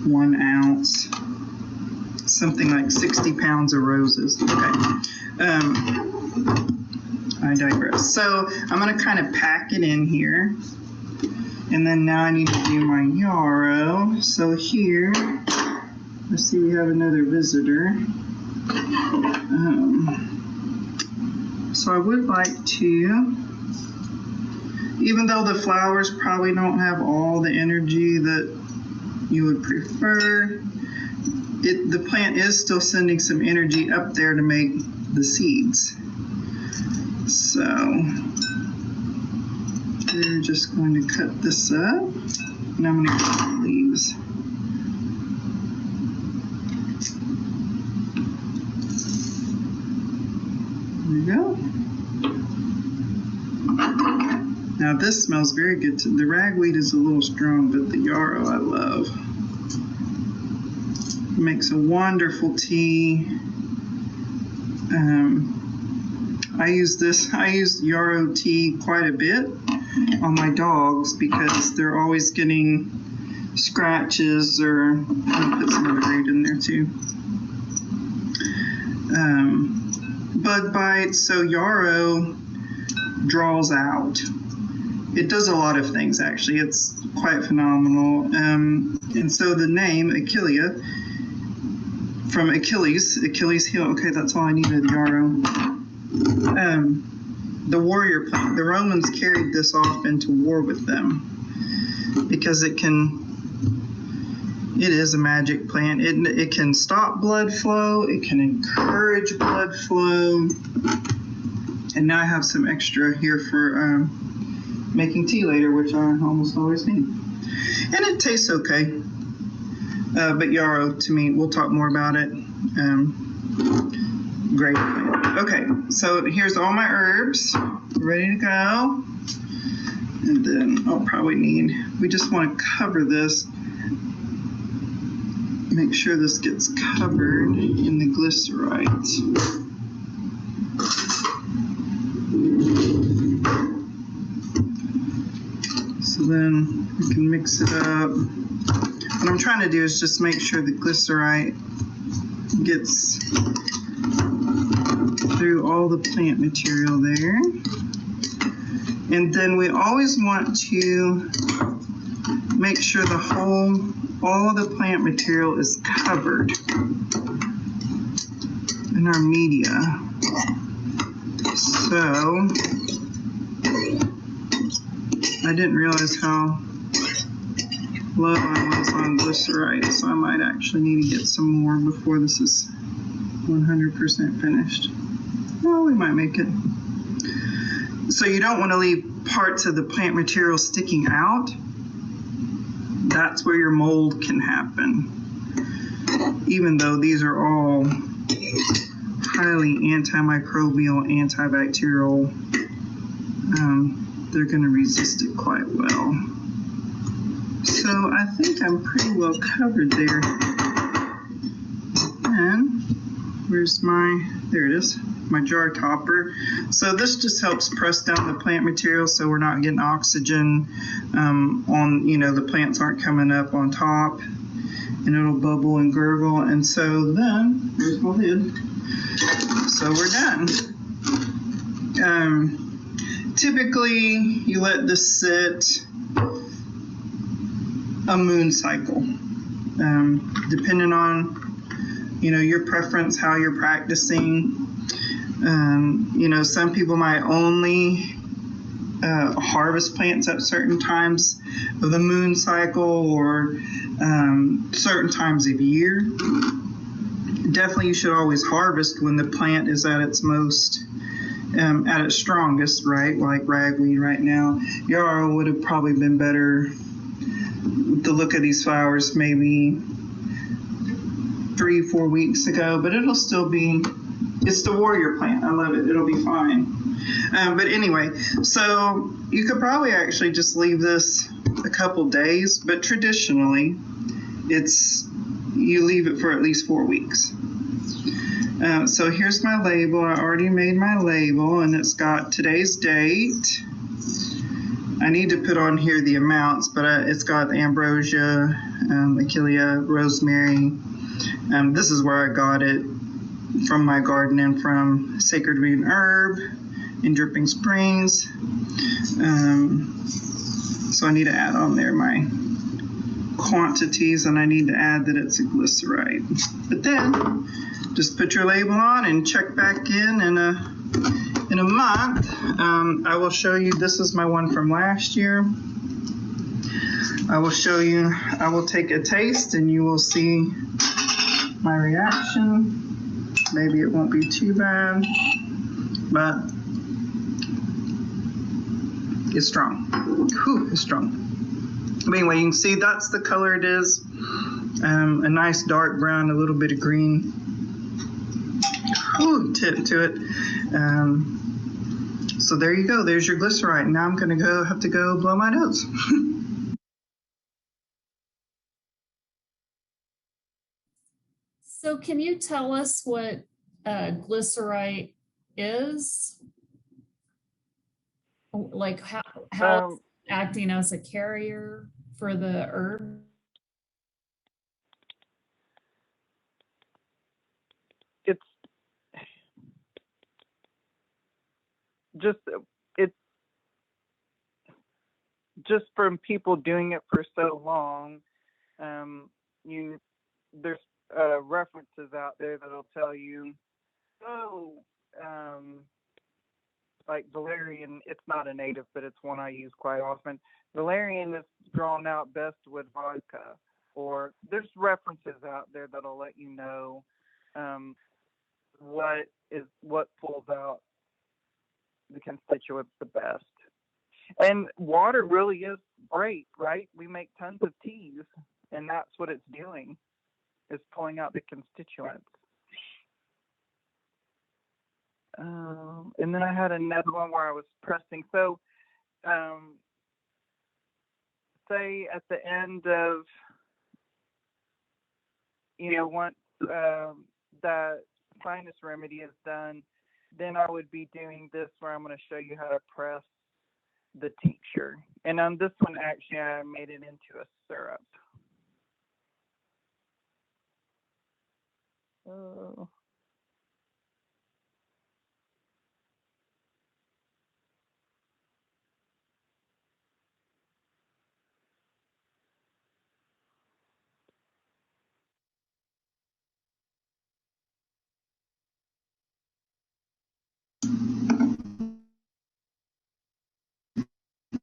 [SPEAKER 6] 1 ounce. Something like 60 pounds of roses. Okay. I digress. So I'm going to kind of pack it in here. And then now I need to do my yarrow. So here, let's see, we have another visitor. So I would like to, even though the flowers probably don't have all the energy that you would prefer, the plant is still sending some energy up there to make the seeds. So we're just going to cut this up, and I'm going to cut the leaves. There we go. Now this smells very good. The ragweed is a little strong, but the yarrow I love. It makes a wonderful tea. I use yarrow tea quite a bit on my dogs because they're always getting scratches, or I'll put some other root in there too. Bug bites, so yarrow draws out. It does a lot of things, actually. It's quite phenomenal. And so the name Achillea, from Achilles heel. Okay, that's all I needed, yarrow. The warrior plant, the Romans carried this off into war with them because it is a magic plant. It can stop blood flow, it can encourage blood flow. And now I have some extra here for making tea later, which I almost always need. And it tastes okay. But yarrow, to me, we'll talk more about it. Great plant. Okay, so here's all my herbs ready to go. And then I'll probably we just want to cover this. Make sure this gets covered in the glycerite. So then we can mix it up. What I'm trying to do is just make sure the glycerite gets through all the plant material there. And then we always want to make sure all the plant material is covered in our media. So I didn't realize how low I was on glycerite, so I might actually need to get some more before this is 100% finished. Well, we might make it. So you don't want to leave parts of the plant material sticking out. That's where your mold can happen. Even though these are all highly antimicrobial, antibacterial, they're going to resist it quite well. So I think I'm pretty well covered there. And where's there it is, my jar topper. So this just helps press down the plant material so we're not getting oxygen on, the plants aren't coming up on top, and it'll bubble and gurgle. And so then, here's my lid. So we're done. Typically, you let this sit a moon cycle, depending on, your preference, how you're practicing. Some people might only harvest plants at certain times of the moon cycle or certain times of year. Definitely, you should always harvest when the plant is at its most, at its strongest, right? Like ragweed right now. Yarrow would have probably been better with the look of these flowers maybe 3-4 weeks ago, but it'll still be, it's the warrior plant. I love it. It'll be fine. But anyway, so you could probably actually just leave this a couple days, but traditionally you leave it for at least 4 weeks. So here's my label. I already made my label, and it's got today's date. I need to put on here the amounts, but it's got ambrosia, achillea, rosemary. This is where I got it from my garden and from Sacred Root and Herb in Dripping Springs. So I need to add on there my quantities, and I need to add that it's a glycerite. But then just put your label on and check back in a month. I will show you, this is my one from last year. I will show you, I will take a taste and you will see my reaction. Maybe it won't be too bad, but it's strong. Whew, it's strong. But anyway, you can see that's the color it is. A nice dark brown, a little bit of green tip to it. So there you go. There's your glycerite. Now I'm going to have to go blow my nose.
[SPEAKER 3] So can you tell us what glycerite is? Like how it's acting as a carrier for the herb?
[SPEAKER 2] It's just from people doing it for so long. There's references out there that'll tell you, like valerian, it's not a native, but it's one I use quite often. Valerian is drawn out best with vodka, or there's references out there that'll let you know what pulls out the constituents the best. And water really is great, right? We make tons of teas, and that's what it's doing, is pulling out the constituents. And then I had another one where I was pressing. So say at the end of, once that sinus remedy is done, then I would be doing this where I'm going to show you how to press the tincture. And on this one, actually, I made it into a syrup.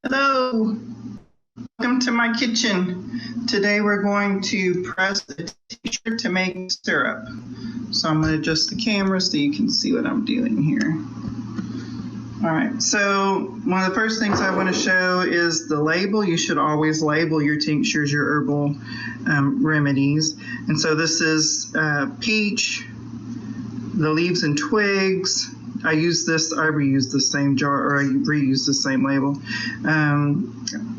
[SPEAKER 6] Hello, welcome to my kitchen. Today we're going to press the tincture to make syrup. So I'm going to adjust the camera so you can see what I'm doing here. All right, so one of the first things I want to show is the label. You should always label your tinctures, your herbal remedies. And so this is peach, the leaves and twigs. I reuse the same jar, or I reuse the same label.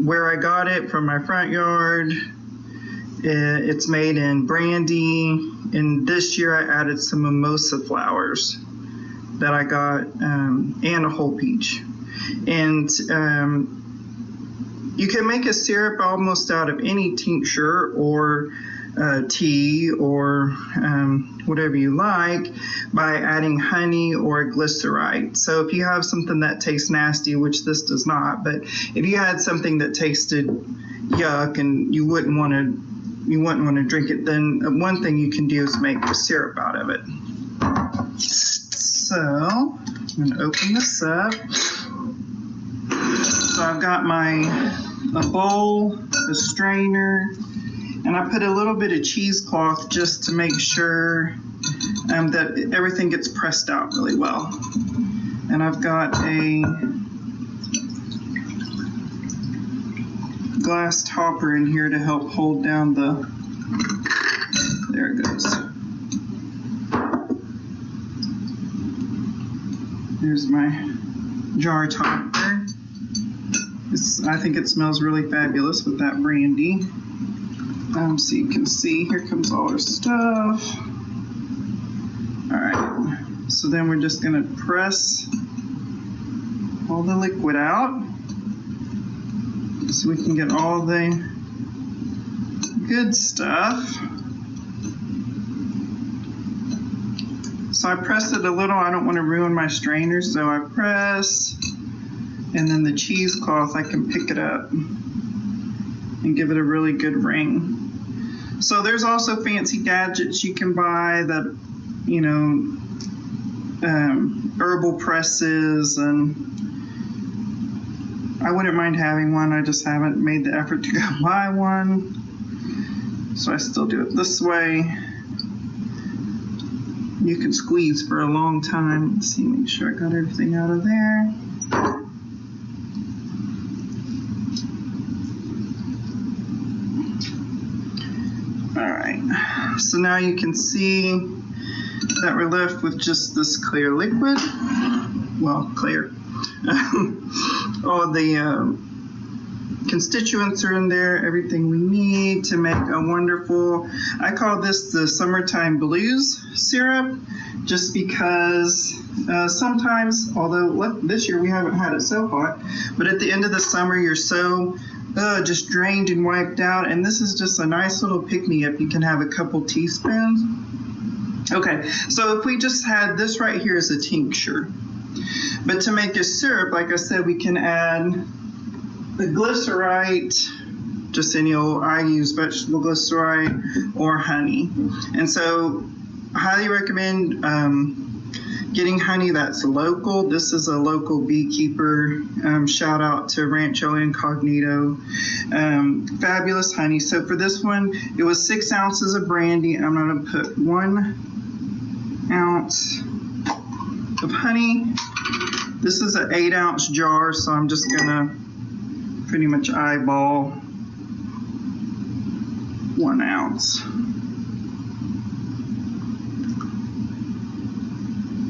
[SPEAKER 6] Where I got it from my front yard, it's made in brandy. And this year I added some mimosa flowers that I got, and a whole peach. And you can make a syrup almost out of any tincture or tea or whatever you like by adding honey or glycerite. So if you have something that tastes nasty, which this does not, but if you had something that tasted yuck and you wouldn't want to drink it, then one thing you can do is make a syrup out of it. So I'm going to open this up. So I've got a bowl, a strainer, and I put a little bit of cheesecloth just to make sure that everything gets pressed out really well. And I've got a glass topper in here to help hold down there it goes. There's my jar topper. I think it smells really fabulous with that brandy. So you can see, here comes all our stuff. All right, so then we're just gonna press all the liquid out so we can get all the good stuff. So I press it a little. I don't want to ruin my strainer, so I press, and then the cheesecloth, I can pick it up and give it a really good ring. So there's also fancy gadgets you can buy that, you know, herbal presses, and I wouldn't mind having one. I just haven't made the effort to go buy one. So I still do it this way. You can squeeze for a long time. Let's see, make sure I got everything out of there. All right, so now you can see that we're left with just this clear liquid. Well, clear. All the constituents are in there, everything we need to make a wonderful, I call this the summertime blues syrup, just because sometimes, although this year we haven't had it so hot, but at the end of the summer you're so just drained and wiped out, and this is just a nice little pick-me-up. You can have a couple teaspoons. Okay, so if we just had this right here as a tincture, but to make a syrup, like I said, we can add the glycerite, just any old, I use vegetable glycerite or honey. And so I highly recommend getting honey that's local. This is a local beekeeper. Shout out to Rancho Incognito. Fabulous honey. So for this one, it was 6 ounces of brandy. I'm going to put 1 ounce of honey. This is an 8-ounce jar, so I'm just going to pretty much eyeball 1 ounce.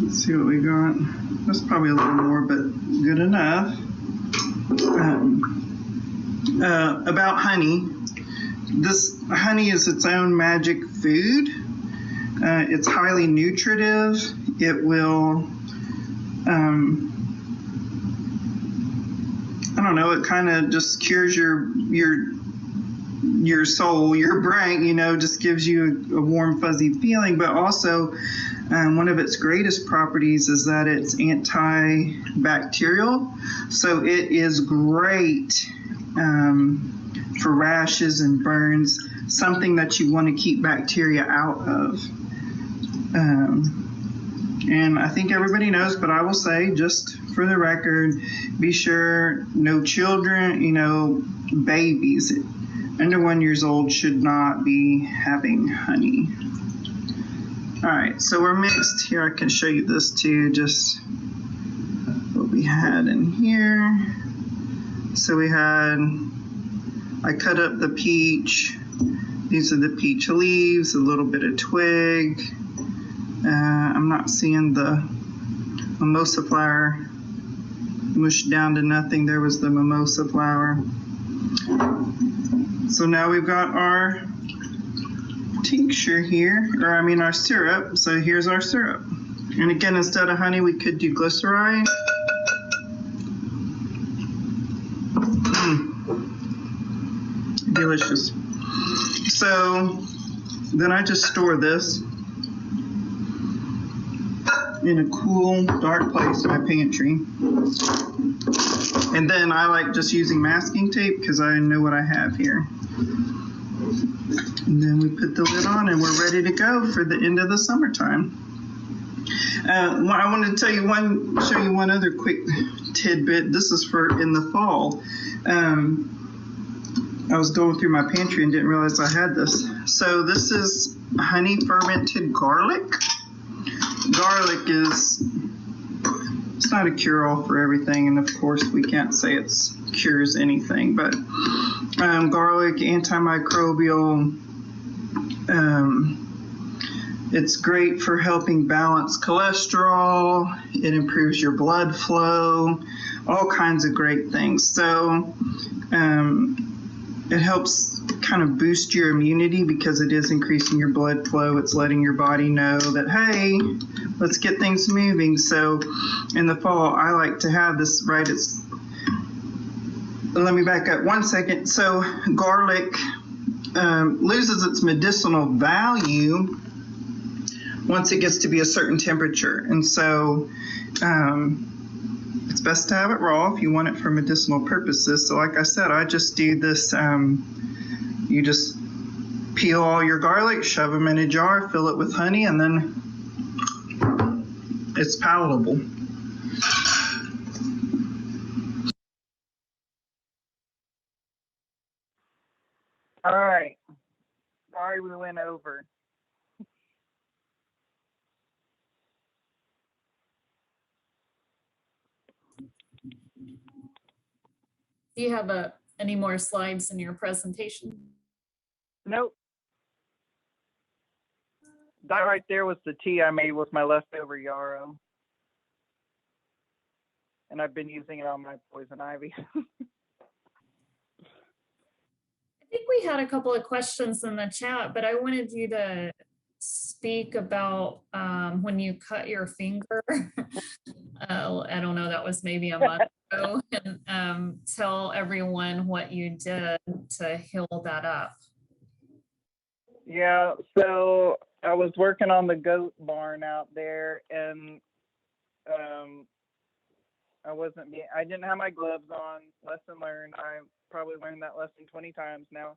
[SPEAKER 6] Let's see what we got. That's probably a little more, but good enough. About honey. This honey is its own magic food. It's highly nutritive. It will, I don't know, it kind of just cures your soul, your brain, you know, just gives you a warm, fuzzy feeling. But also, one of its greatest properties is that it's antibacterial. So it is great for rashes and burns, something that you want to keep bacteria out of. And I think everybody knows, but I will say, just for the record, be sure no children, you know, babies under 1 year old should not be having honey. All right, so we're mixed here. I can show you this too. Just, oh, what we had in here. So we had, I cut up the peach. These are the peach leaves, a little bit of twig. I'm not seeing the mimosa flower mushed down to nothing. There was the mimosa flower. So now we've got our tincture here, or I mean our syrup. So here's our syrup. And again, instead of honey, we could do glycerine. Delicious. So then I just store this in a cool, dark place in my pantry. And then I like just using masking tape because I know what I have here. And then we put the lid on and we're ready to go for the end of the summertime. I wanted to show you one other quick tidbit. This is for in the fall. I was going through my pantry and didn't realize I had this. So this is honey fermented garlic. Garlic it's not a cure-all for everything, and of course we can't say it cures anything, but garlic, antimicrobial, it's great for helping balance cholesterol, it improves your blood flow, all kinds of great things. So it helps kind of boost your immunity because it is increasing your blood flow. It's letting your body know that, hey, let's get things moving. So in the fall, I like to have this, right? Let me back up 1 second. So garlic loses its medicinal value once it gets to be a certain temperature. And so it's best to have it raw if you want it for medicinal purposes. So like I said, I just do this, you just peel all your garlic, shove them in a jar, fill it with honey, and then it's palatable.
[SPEAKER 2] All right. Sorry we went over.
[SPEAKER 3] Do you have any more slides in your presentation?
[SPEAKER 2] Nope. That right there was the tea I made with my leftover yarrow. And I've been using it on my poison ivy.
[SPEAKER 3] I think we had a couple of questions in the chat, but I wanted you to speak about when you cut your finger. I don't know, that was maybe a month ago, and tell everyone what you did to heal that up.
[SPEAKER 2] Yeah, so I was working on the goat barn out there, and I didn't have my gloves on. Lesson learned. I probably learned that lesson 20 times now.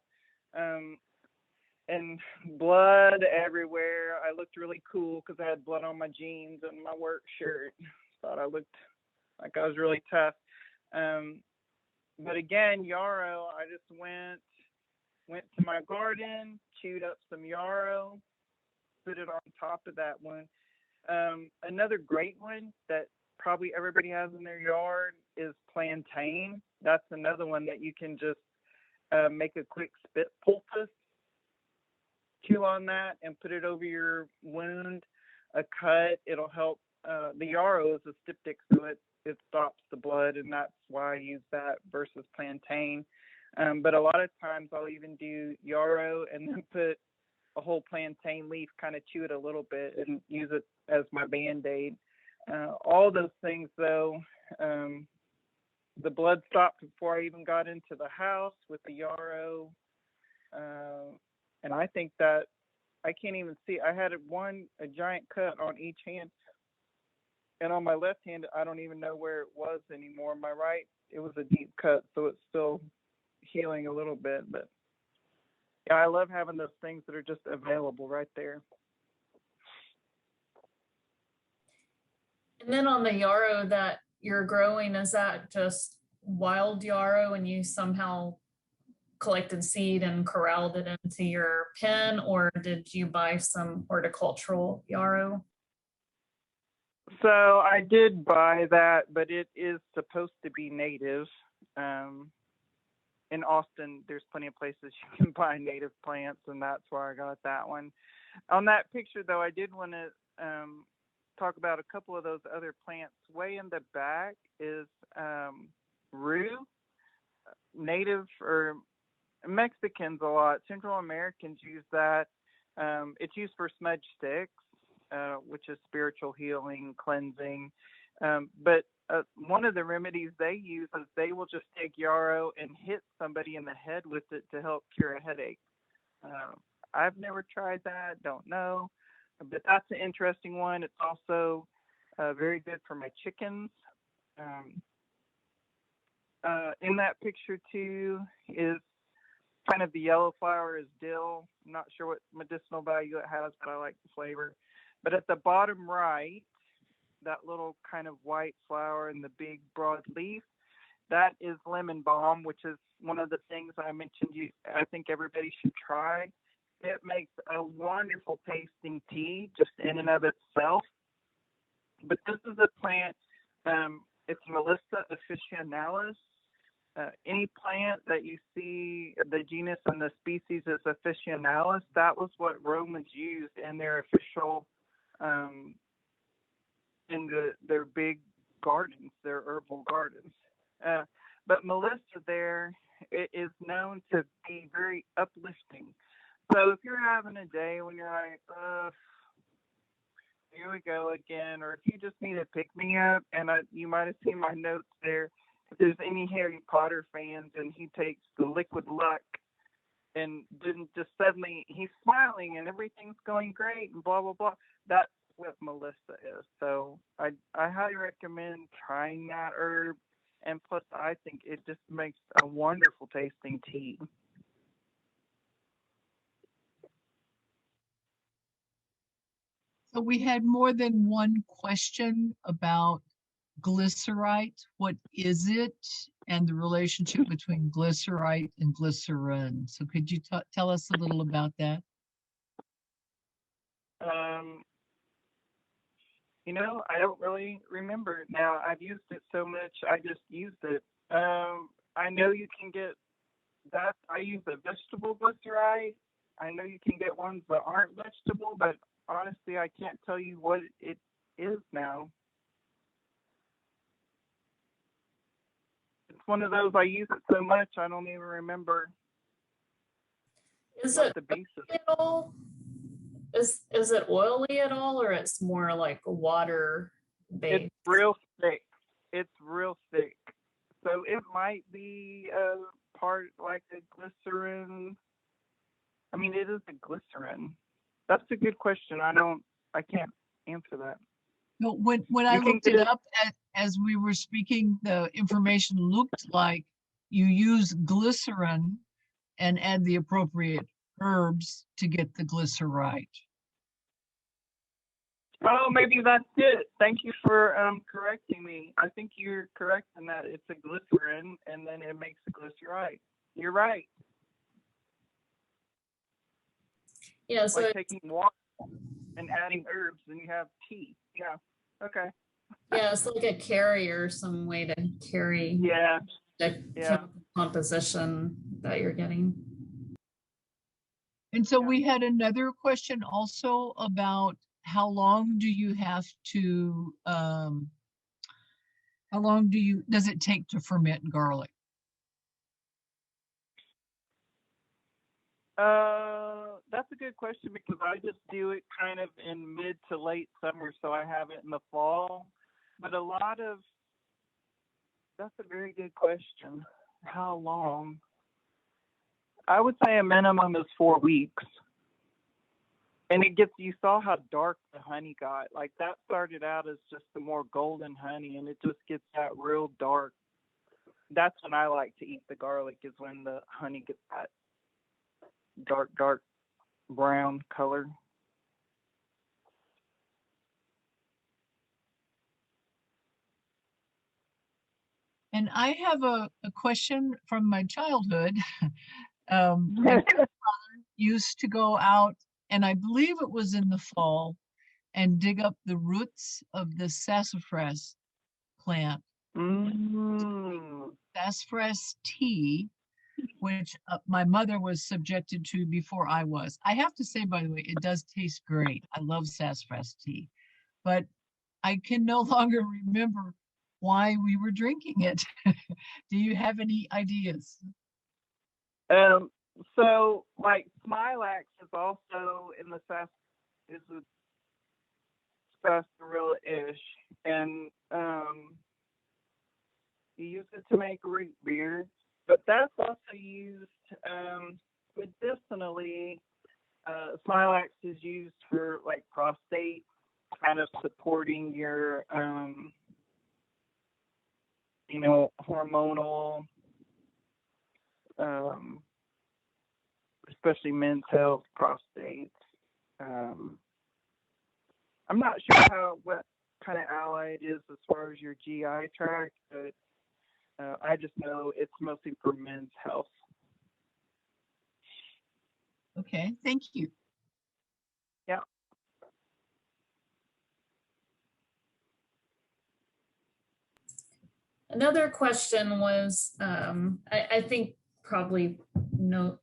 [SPEAKER 2] And blood everywhere. I looked really cool because I had blood on my jeans and my work shirt. Thought I looked like I was really tough. But again, yarrow, I just went to my garden, chewed up some yarrow, put it on top of that one. Another great one that probably everybody has in their yard is plantain. That's another one that you can just make a quick spit poultice, chew on that, and put it over your wound, a cut. It'll help. The yarrow is a styptic, so it stops the blood, and that's why I use that versus plantain. But a lot of times I'll even do yarrow and then put a whole plantain leaf, kind of chew it a little bit and use it as my Band-Aid. All those things, though, the blood stopped before I even got into the house with the yarrow. And I think that I can't even see. I had a giant cut on each hand. And on my left hand, I don't even know where it was anymore. My right, it was a deep cut, so it's still healing a little bit. But yeah, I love having those things that are just available right there.
[SPEAKER 3] And then on the yarrow that you're growing, is that just wild yarrow and you somehow collected seed and corralled it into your pen, or did you buy some horticultural yarrow?
[SPEAKER 2] So I did buy that, but it is supposed to be native. In Austin, there's plenty of places you can buy native plants, and that's where I got that one. On that picture, though, I did want to talk about a couple of those other plants. Way in the back is rue, native or Mexicans a lot. Central Americans use that. It's used for smudge sticks, which is spiritual healing, cleansing. But one of the remedies they use is they will just take yarrow and hit somebody in the head with it to help cure a headache. I've never tried that, don't know, but that's an interesting one. It's also very good for my chickens. In that picture too is kind of the yellow flower is dill. I'm not sure what medicinal value it has, but I like the flavor. But at the bottom right, that little kind of white flower and the big broad leaf, that is lemon balm, which is one of the things I mentioned I think everybody should try. It makes a wonderful tasting tea just in and of itself. But this is a plant, it's Melissa officinalis. Any plant that you see the genus and the species is officinalis, that was what Romans used in their official in their big gardens, their herbal gardens. But Melissa there is known to be very uplifting. So if you're having a day when you're like, here we go again, or if you just need a pick-me-up, and you might have seen my notes there, if there's any Harry Potter fans and he takes the liquid luck and then just suddenly he's smiling and everything's going great and blah, blah, blah, that's what Melissa is. So I highly recommend trying that herb. And plus, I think it just makes a wonderful tasting tea.
[SPEAKER 1] So we had more than one question about glycerite. What is it? And the relationship between glycerite and glycerin. So could you tell us a little about that?
[SPEAKER 2] I don't really remember now. I've used it so much, I just used it. I know you can get that. I use the vegetable glycerite. I know you can get ones that aren't vegetable, but honestly, I can't tell you what it is now. It's one of those, I use it so much, I don't even remember
[SPEAKER 3] Is
[SPEAKER 2] what
[SPEAKER 3] it
[SPEAKER 2] the basis is.
[SPEAKER 3] at all? Is it oily at all, or it's more like water based?
[SPEAKER 2] It's real thick. It's real thick. So it might be part like a glycerin. I mean, it is a glycerin. That's a good question. I can't answer that.
[SPEAKER 1] No, when I looked it up as we were speaking, the information looked like you use glycerin and add the appropriate herbs to get the glycerite.
[SPEAKER 2] Oh, maybe that's it. Thank you for correcting me. I think you're correct in that it's a glycerin, and then it makes the glycerite. You're right.
[SPEAKER 3] Yeah,
[SPEAKER 2] It's
[SPEAKER 3] so
[SPEAKER 2] like taking water and adding herbs, and you have tea. Yeah. Okay.
[SPEAKER 3] yeah, it's like a carrier, some way to carry
[SPEAKER 2] Yeah.
[SPEAKER 3] the chemical composition that you're getting.
[SPEAKER 1] And so we had another question also about how long do you have to, does it take to ferment garlic?
[SPEAKER 2] That's a good question because I just do it kind of in mid to late summer, so I have it in the fall. But that's a very good question. How long? I would say a minimum is 4 weeks. And you saw how dark the honey got. Like that started out as just the more golden honey, and it just gets that real dark. That's when I like to eat the garlic, is when the honey gets that dark brown color.
[SPEAKER 1] And I have a question from my childhood. My grandfather used to go out, and I believe it was in the fall, and dig up the roots of the sassafras plant.
[SPEAKER 2] Mm.
[SPEAKER 1] Sassafras tea, which my mother was subjected to before I was. I have to say, by the way, it does taste great. I love sassafras tea, but I can no longer remember why we were drinking it. Do you have any ideas?
[SPEAKER 2] So like Smilax is also in the is a sarsaparilla-ish, and you use it to make root beer, but that's also used medicinally. Smilax is used for like prostate, kind of supporting your hormonal, especially men's health, prostate. I'm not sure what kind of ally it is as far as your GI tract, but I just know it's mostly for men's health.
[SPEAKER 1] Okay, thank you.
[SPEAKER 2] Yeah.
[SPEAKER 3] Another question was, I think probably no,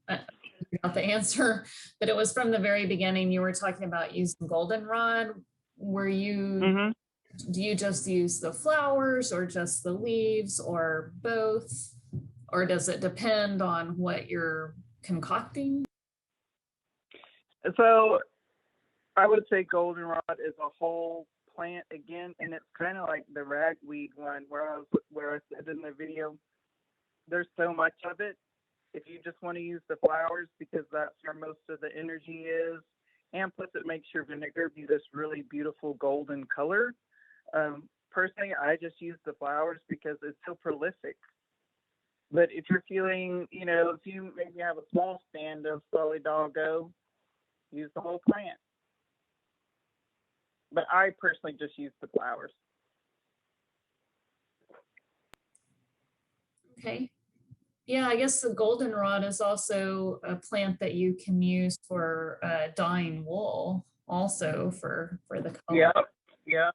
[SPEAKER 3] not the answer, but it was from the very beginning. You were talking about using goldenrod. Were you, do you just use the flowers or just the leaves or both? Or does it depend on what you're concocting?
[SPEAKER 2] So I would say goldenrod is a whole plant again, and it's kind of like the ragweed one where I said in the video, there's so much of it. If you just want to use the flowers because that's where most of the energy is, and plus it makes your vinegar be this really beautiful golden color. Personally, I just use the flowers because it's so prolific. But if you're feeling, if you maybe have a small stand of solidago, use the whole plant. But I personally just use the flowers.
[SPEAKER 3] Okay. Yeah, I guess the goldenrod is also a plant that you can use for dyeing wool, also for the color.
[SPEAKER 2] Yeah.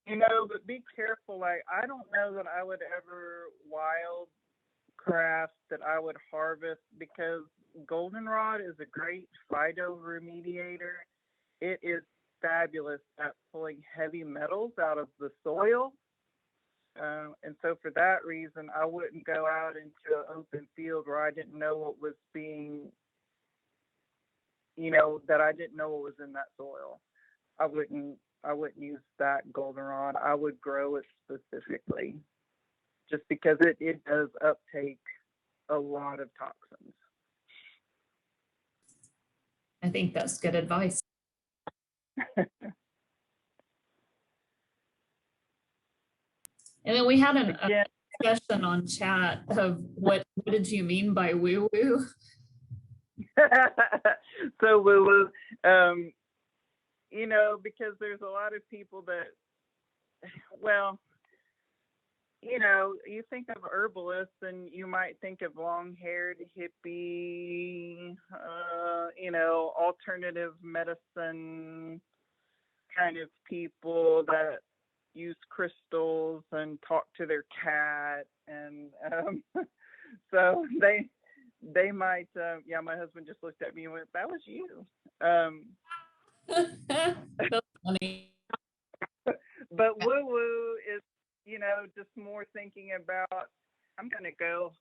[SPEAKER 2] But be careful. Like, I don't know that I would ever wildcraft that I would harvest, because goldenrod is a great phytoremediator. It is fabulous at pulling heavy metals out of the soil. And so for that reason, I wouldn't go out into an open field where I didn't know what was being, that I didn't know what was in that soil. I wouldn't use that goldenrod. I would grow it specifically just because it does uptake a lot of toxins.
[SPEAKER 3] I think that's good advice. And then we had a discussion on chat of what did you mean by woo woo?
[SPEAKER 2] So woo woo, because there's a lot of people that, you think of herbalists and you might think of long-haired hippie, alternative medicine kind of people that use crystals and talk to their cat, and so they might my husband just looked at me and went, that was you.
[SPEAKER 3] That's funny.
[SPEAKER 2] But woo woo is just more thinking about, I'm gonna go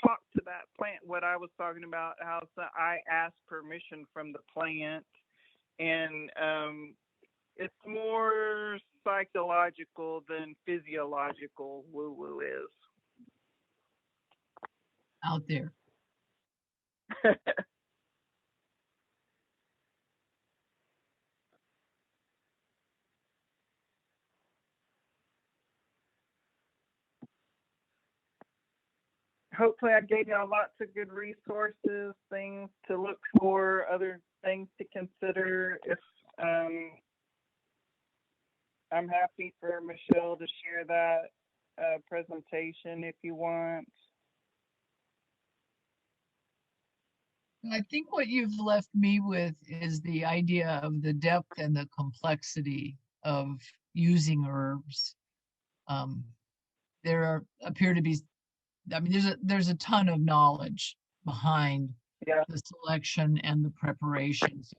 [SPEAKER 2] talk to that plant, what I was talking about, how I asked permission from the plant, and it's more psychological than physiological. Woo woo is
[SPEAKER 1] Out there.
[SPEAKER 2] Hopefully I gave you lots of good resources, things to look for, other things to consider. If I'm happy for Michelle to share that presentation if you want.
[SPEAKER 1] I think what you've left me with is the idea of the depth and the complexity of using herbs. Appear to be, I mean, there's a ton of knowledge behind
[SPEAKER 2] Yeah.
[SPEAKER 1] the selection and the preparation. So